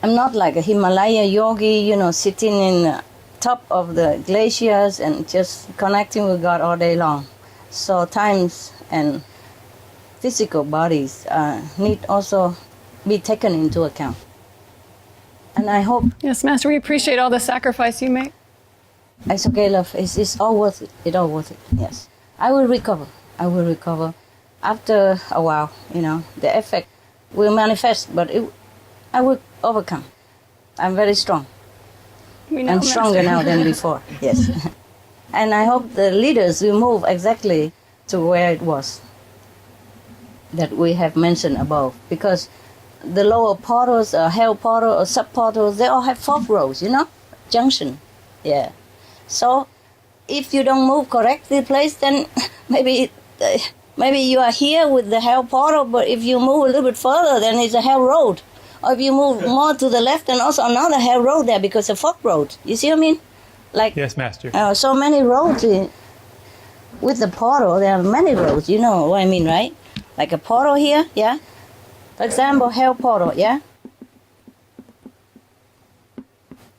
I'm not like a Himalaya yogi, sitting in the top of the glaciers and just connecting with God all day long. So times and physical bodies need also be taken into account. And I hope... Yes, Master, we appreciate all the sacrifice you make. It's okay, love. It's all worth it. It's all worth it, yes. I will recover. After a while, the effect will manifest, but I will overcome. I'm very strong. We know, I'm stronger now than before, yes. And I hope the leaders will move exactly to where it was that we have mentioned above, because the lower portals, hell portal or sub portals, they all have fork roads, junction. Yeah. So if you don't move correctly placed, then maybe you are here with the hell portal, but if you move a little bit further, then it's a hell road. Or if you move more to the left, then also another hell road there because it's a fork road. You see what I mean? Yes, Master. So many roads with the portal. There are many roads. You know what I mean, right? Like a portal here, yeah. For example, hell portal, yeah.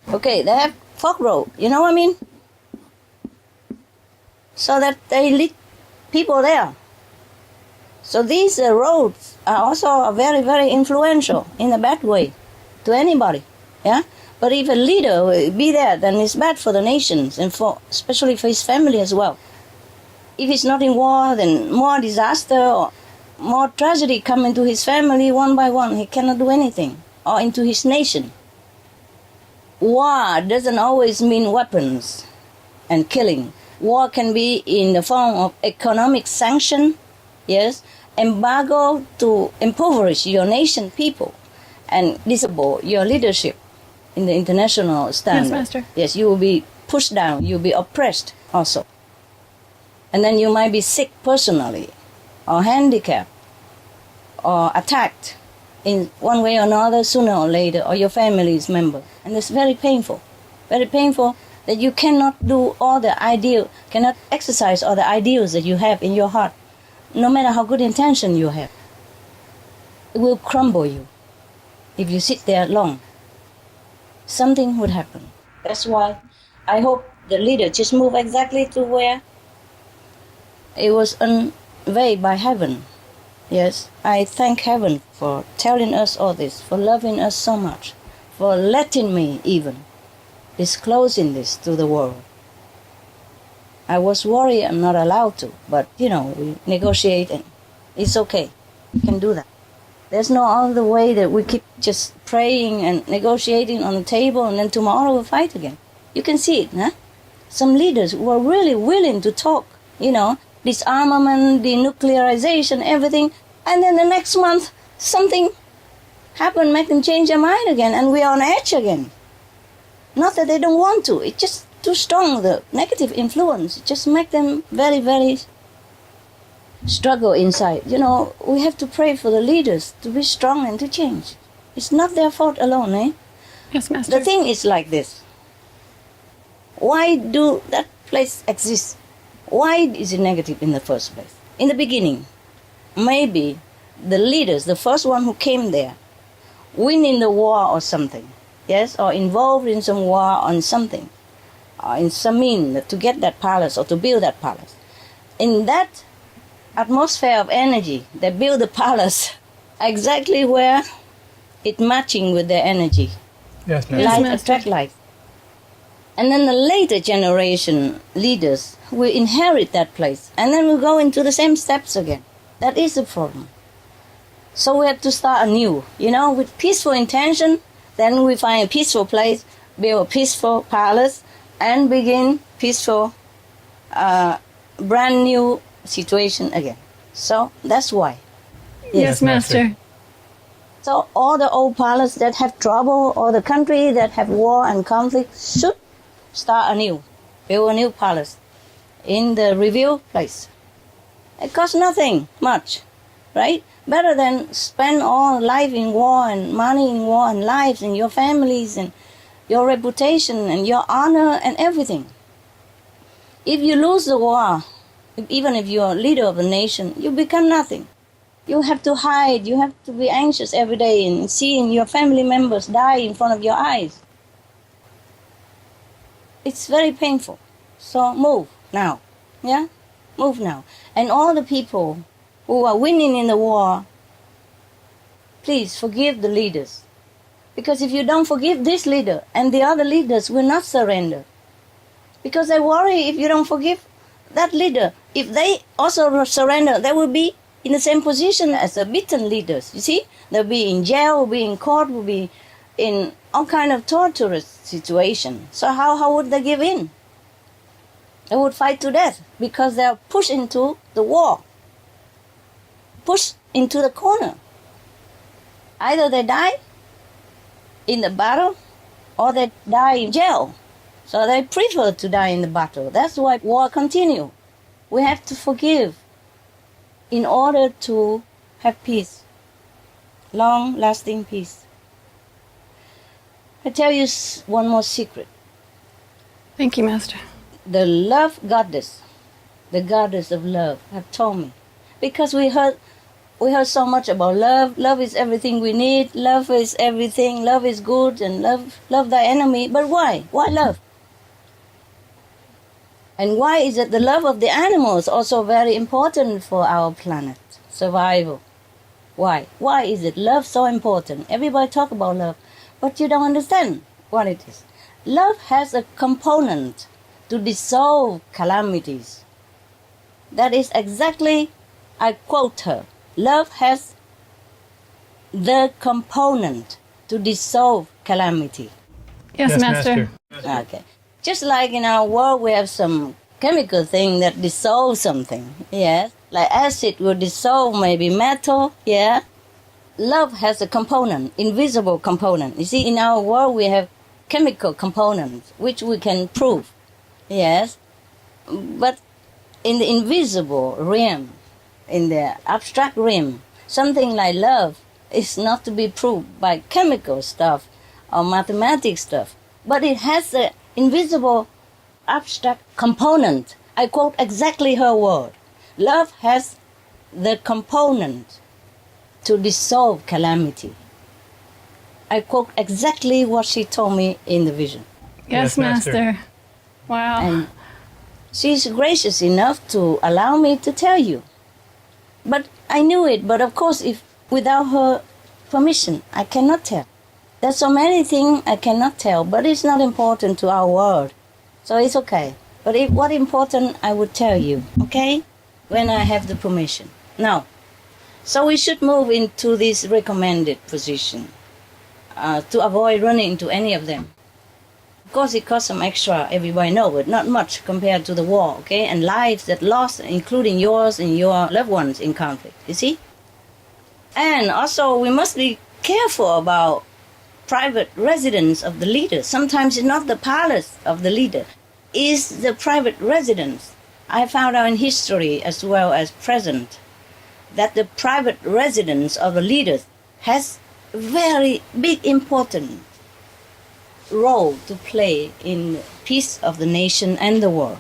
Okay, they have fork road. You know what I mean? So that they lead people there. So these roads are also very, very influential in a bad way to anybody, yeah? But if a leader will be there, then it's bad for the nations and especially for his family as well. If he's not in war, then more disaster or more tragedy come into his family one by one. He cannot do anything. Or into his nation. War doesn't always mean weapons and killing. War can be in the form of economic sanction, yes, embargo to impoverish your nation people and disable your leadership in the international standard. Yes, Master. Yes, you will be pushed down, you will be oppressed also. And then you might be sick personally, or handicapped, or attacked in one way or another sooner or later, or your family's member. And it's very painful that you cannot do all the cannot exercise all the ideals that you have in your heart, no matter how good intention you have. It will crumble you if you sit there long. Something would happen. That's why I hope the leader just move exactly to where it was unveiled by heaven. Yes, I thank heaven for telling us all this, for loving us so much, for letting me even disclosing this to the world. I was worried I'm not allowed to, but we negotiate and it's okay. We can do that. There's no other way that we keep just praying and negotiating on the table and then tomorrow we'll fight again. You can see it, huh? Some leaders who are really willing to talk, disarmament, denuclearization, everything, and then the next month something happened, make them change their mind again, and we're on edge again. Not that they don't want to, it's just too strong, the negative influence. It just make them very, very struggle inside. We have to pray for the leaders to be strong and to change. It's not their fault alone, eh? Yes, Master. The thing is like this. Why do that place exist? Why is it negative in the first place? In the beginning, maybe the leaders, the first one who came there, winning the war or something, yes, or involved in some war on something, or in some mean to get that palace or to build that palace. In that atmosphere of energy, they build the palace exactly where it matching with their energy. Yes, Master. Light attract light. And then the later generation leaders will inherit that place, and then we'll go into the same steps again. That is the problem. So we have to start anew, with peaceful intention. Then we find a peaceful place, build a peaceful palace, and begin peaceful, brand new situation again. So that's why. Yes, Master. So all the old palaces that have trouble, or the country that have war and conflict, should start anew, build a new palace in the revealed place. It costs nothing much, right? Better than spend all life in war and money in war and lives and your families and your reputation and your honor and everything. If you lose the war, even if you're a leader of a nation, you become nothing. You have to hide, you have to be anxious every day and seeing your family members die in front of your eyes. It's very painful. So move now, yeah? Move now. And all the people who are winning in the war, please forgive the leaders. Because if you don't forgive this leader, and the other leaders will not surrender. Because they worry if you don't forgive that leader, if they also surrender, they will be in the same position as the beaten leaders. You see? They'll be in jail, will be in court, will be in all kind of torturous situation. So how would they give in? They would fight to death because they are pushed into the war, pushed into the corner. Either they die in the battle or they die in jail. So they prefer to die in the battle. That's why war continue. We have to forgive in order to have peace, long-lasting peace. I tell you one more secret. Thank you, Master. The love goddess, the goddess of love, have told me. Because we heard so much about love. Love is everything we need. Love is everything. Love is good, and love thy enemy. But why? Why love? And why is it the love of the animals also very important for our planet survival? Why? Why is it love so important? Everybody talk about love, but you don't understand what it is. Love has a component to dissolve calamities. That is exactly, I quote her, love has the component to dissolve calamity. Yes, Master. Okay. Just like in our world, we have some chemical thing that dissolves something. Yes. Like acid will dissolve maybe metal. Yeah. Love has a component, invisible component. You see, in our world, we have chemical components, which we can prove. Yes. But in the invisible realm, in the abstract realm, something like love is not to be proved by chemical stuff or mathematics stuff. But it has the invisible abstract component. I quote exactly her word. Love has the component to dissolve calamity. I quote exactly what she told me in the vision. Yes, Master. Wow. And she's gracious enough to allow me to tell you. But I knew it, but of course, if without her permission, I cannot tell. There's so many things I cannot tell, but it's not important to our world. So it's okay. But if what's important, I would tell you, okay? When I have the permission. Now, so we should move into this recommended position to avoid running into any of them. Of course, it costs some extra, everybody knows, but not much compared to the war, okay? And lives that lost, including yours and your loved ones in conflict, you see? And also, we must be careful about private residence of the leader. Sometimes it's not the palace of the leader, it's the private residence. I found out in history as well as present that the private residence of the leaders has very big important role to play in peace of the nation and the world.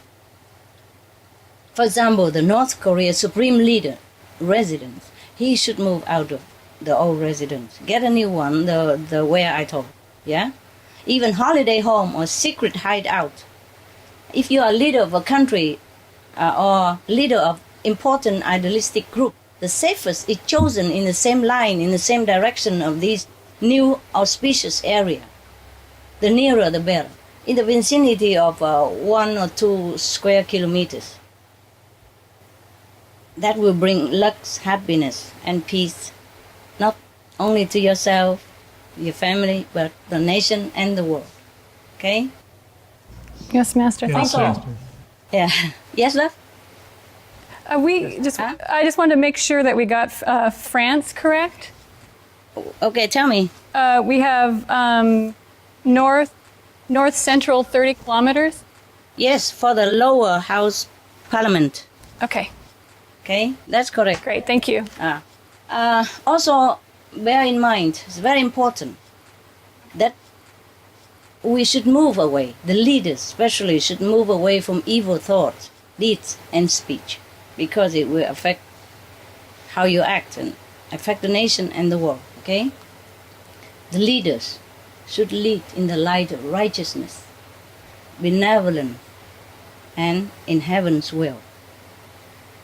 For example, the North Korea Supreme Leader residence, he should move out of the old residence, get a new one, the where I told, yeah? Even holiday home or secret hideout. If you are leader of a country or leader of important idealistic group, the safest is chosen in the same line, in the same direction of this new auspicious area. The nearer the better, in the vicinity of 1 or 2 square kilometers. That will bring luck, happiness, and peace, not only to yourself, your family, but the nation and the world. Okay? Yes, Master. Yes, Thank you. Master. Yeah. Yes, love? I just wanted to make sure that we got France correct. Okay, tell me. We have north central 30 kilometers. Yes, for the lower house parliament. Okay, Okay, that's correct. great. Thank you. Also, bear in mind, it's very important that we should move away. The leaders especially should move away from evil thoughts, deeds, and speech, because it will affect how you act and affect the nation and the world, okay? The leaders should lead in the light of righteousness, benevolence, and in heaven's will.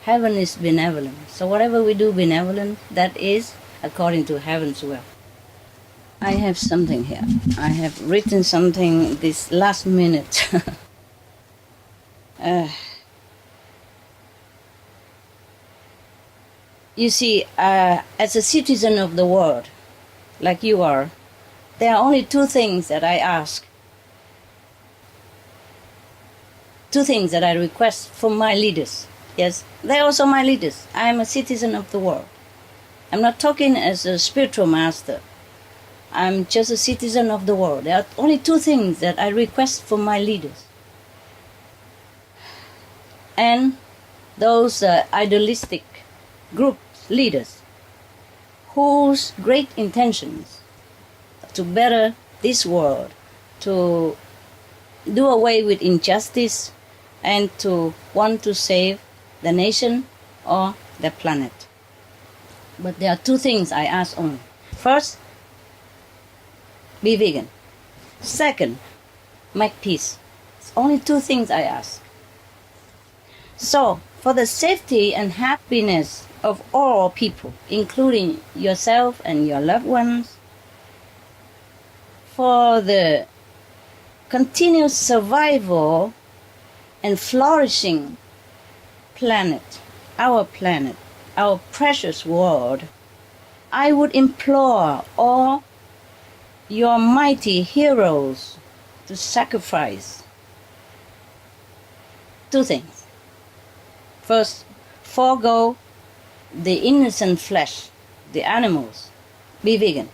Heaven is benevolent. So whatever we do benevolent, that is according to heaven's will. I have something here. I have written something this last minute. You see, as a citizen of the world, like you are, there are only 2 things that I ask. 2 things that I request from my leaders. Yes, they're also my leaders. I am a citizen of the world. I'm not talking as a spiritual master. I'm just a citizen of the world. There are only 2 things that I request from my leaders. And those idealistic group leaders whose great intentions to better this world, to do away with injustice, and to want to save the nation or the planet. But there are 2 things I ask only. First, be vegan. Second, make peace. It's only 2 things I ask. So, for the safety and happiness of all people, including yourself and your loved ones, for the continuous survival and flourishing planet, our precious world, I would implore all your mighty heroes to sacrifice 2 things. First, forego the innocent flesh, the animals, be vegan.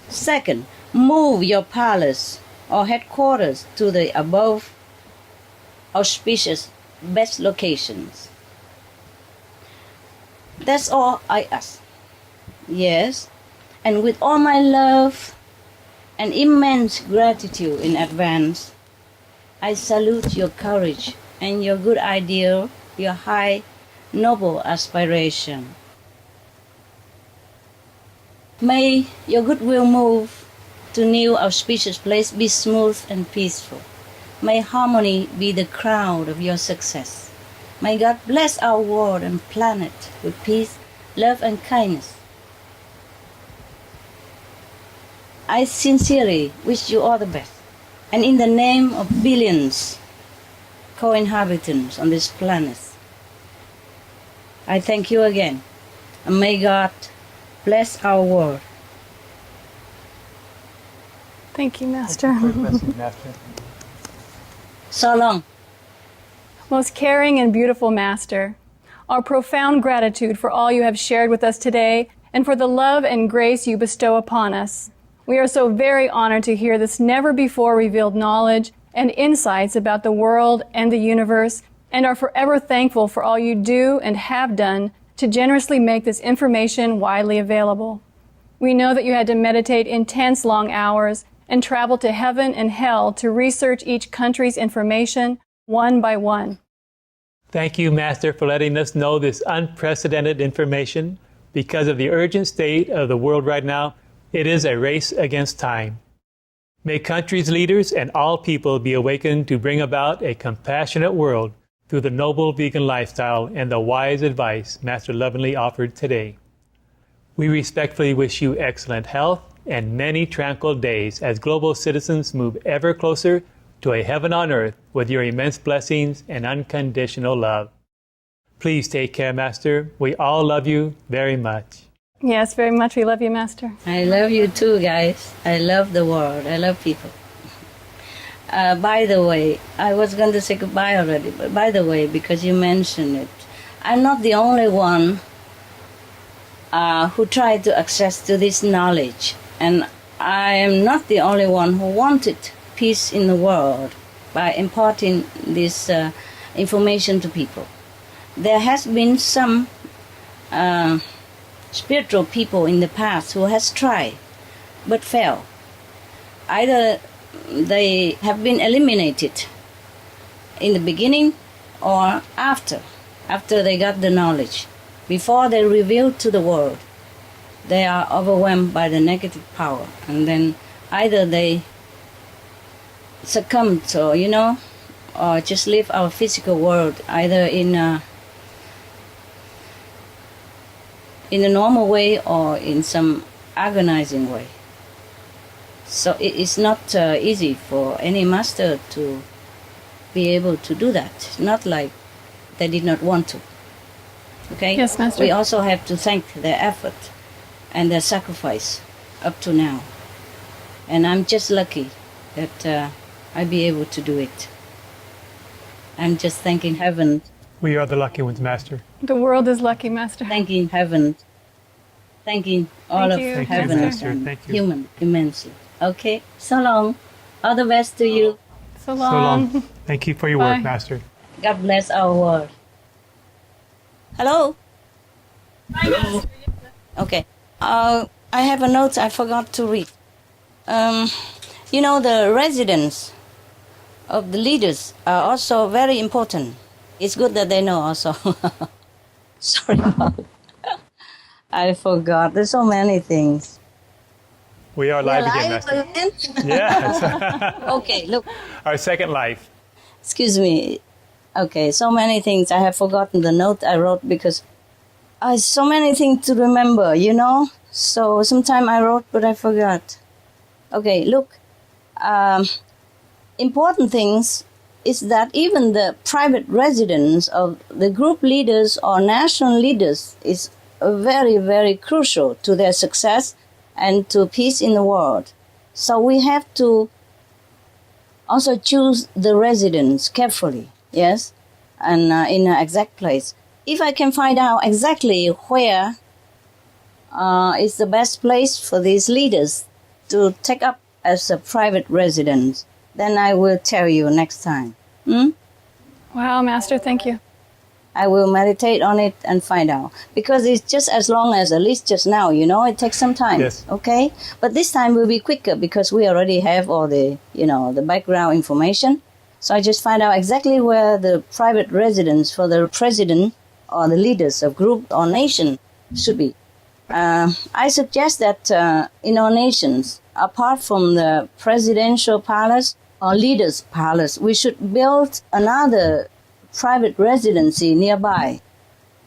Second, move your palace or headquarters to the above auspicious best locations. That's all I ask. Yes, and with all my love and immense gratitude in advance, I salute your courage and your good idea, your high, noble aspiration. May your goodwill move to new auspicious place be smooth and peaceful. May harmony be the crown of your success. May God bless our world and planet with peace, love, and kindness. I sincerely wish you all the best. And in the name of billions co-inhabitants on this planet, I thank you again. And may God bless our world. Thank you, Master. Master. So long. Most caring and beautiful Master, our profound gratitude for all you have shared with us today and for the love and grace you bestow upon us. We are so very honored to hear this never-before revealed knowledge and insights about the world and the universe, and are forever thankful for all you do and have done to generously make this information widely available. We know that you had to meditate intense long hours and travel to heaven and hell to research each country's information one by one. Thank you, Master, for letting us know this unprecedented information. Because of the urgent state of the world right now, it is a race against time. May countries' leaders and all people be awakened to bring about a compassionate world through the noble vegan lifestyle and the wise advice Master lovingly offered today. We respectfully wish you excellent health and many tranquil days as global citizens move ever closer to a heaven on earth with your immense blessings and unconditional love. Please take care, Master. We all love you very much. Yes, very much. We love you, Master. I love you too, guys. I love the world. I love people. By the way, I was going to say goodbye already, but by the way, because you mentioned it, I'm not the only one who tried to access to this knowledge. And I am not the only one who wanted peace in the world by imparting this information to people. There has been some spiritual people in the past who has tried but failed. Either they have been eliminated in the beginning or after they got the knowledge. Before they revealed to the world, they are overwhelmed by the negative power, and then either they succumb to, or just leave our physical world either in a normal way or in some agonizing way. So it is not easy for any master to be able to do that. It's not like they did not want to. Okay? Yes, Master. We also have to thank their effort and their sacrifice up to now. And I'm just lucky that I be able to do it. I'm just thanking heaven. We are the lucky ones, Master. The world is lucky, Master. Thanking heaven. Thanking all Thank of you. Thank you, heaven Master. and Thank you. human immensely. Okay? So long. All the best to you. So So long. long. Thank you for your Bye. work, Master. God bless our world. Hello? Hello. Okay. I have a note I forgot to read. The residents of the leaders are also very important. It's good that they know also. Sorry about it. I forgot. There's so many things. We are live again, We're Master. live again? Yes. Okay, look. Our second life. Excuse me. Okay, so many things. I have forgotten the note I wrote because so many things to remember, So sometime I wrote, but I forgot. Okay, look. Important things is that even the private residence of the group leaders or national leaders is very, very crucial to their success and to peace in the world. So we have to also choose the residence carefully, yes, and in an exact place. If I can find out exactly where is the best place for these leaders to take up as a private residence, then I will tell you next time. Wow, Master, thank you. I will meditate on it and find out. Because it's just as long as at least just now, it takes some time. Yes. Okay? But this time will be quicker because we already have all the, the background information. So I just find out exactly where the private residence for the president or the leaders of group or nation should be. I suggest that in our nations, apart from the presidential palace or leaders' palace, we should build another private residency nearby.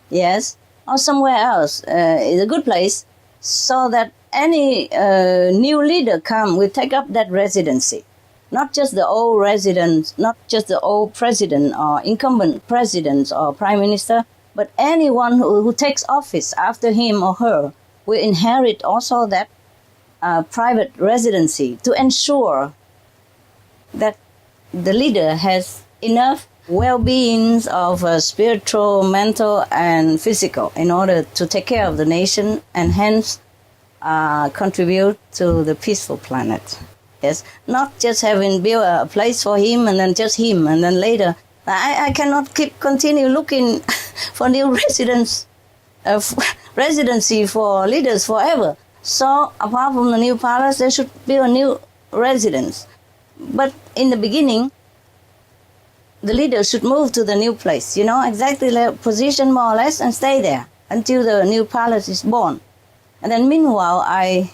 Yes, or somewhere else is a good place, so that any new leader come will take up that residency. Not just the old residents, not just the old president or incumbent presidents or prime minister, but anyone who takes office after him or her will inherit also that private residency to ensure that the leader has enough well-being of spiritual, mental, and physical in order to take care of the nation and hence contribute to the peaceful planet. Yes, not just having built a place for him and then just him, and then later I cannot continue looking for new residency for leaders forever. So apart from the new palace, there should be a new residence. But in the beginning, the leaders should move to the new place, exactly their position more or less, and stay there until the new palace is born. And then meanwhile, I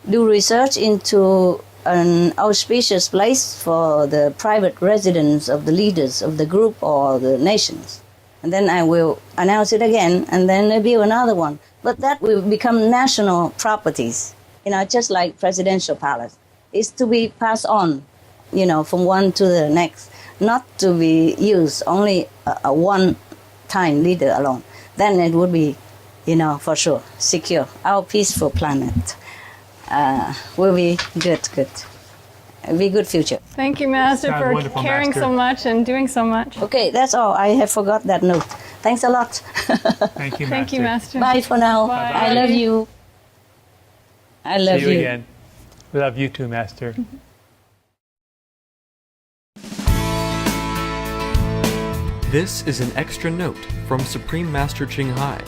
do research into an auspicious place for the private residence of the leaders of the group or the nations. And then I will announce it again, and then maybe another one. But that will become national properties, just like presidential palace. It's to be passed on, from one to the next, not to be used only a one-time leader alone. Then it would be, for sure, secure. Our peaceful planet will be good. It'll be a good future. Thank you, Master, Sounds for wonderful, caring Master. so much and doing so much. Okay, that's all. I have forgot that note. Thanks a lot. Thank you, Master. Thank you, Master. Bye for now. Bye. I love you. I love See you again. We love you too, Master. This is an extra note from Supreme Master Ching Hai.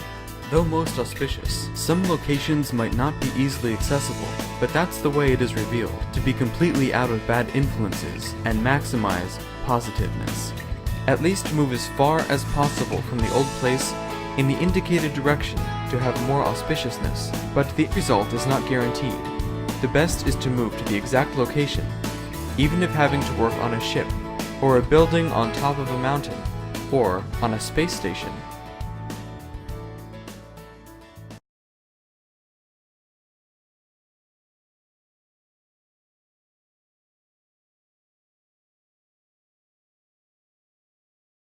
Though most auspicious, some locations might not be easily accessible, but that's the way it is revealed, to be completely out of bad influences and maximize positiveness. At least move as far as possible from the old place in the indicated direction to have more auspiciousness, but the result is not guaranteed. The best is to move to the exact location, even if having to work on a ship, or a building on top of a mountain, or on a space station.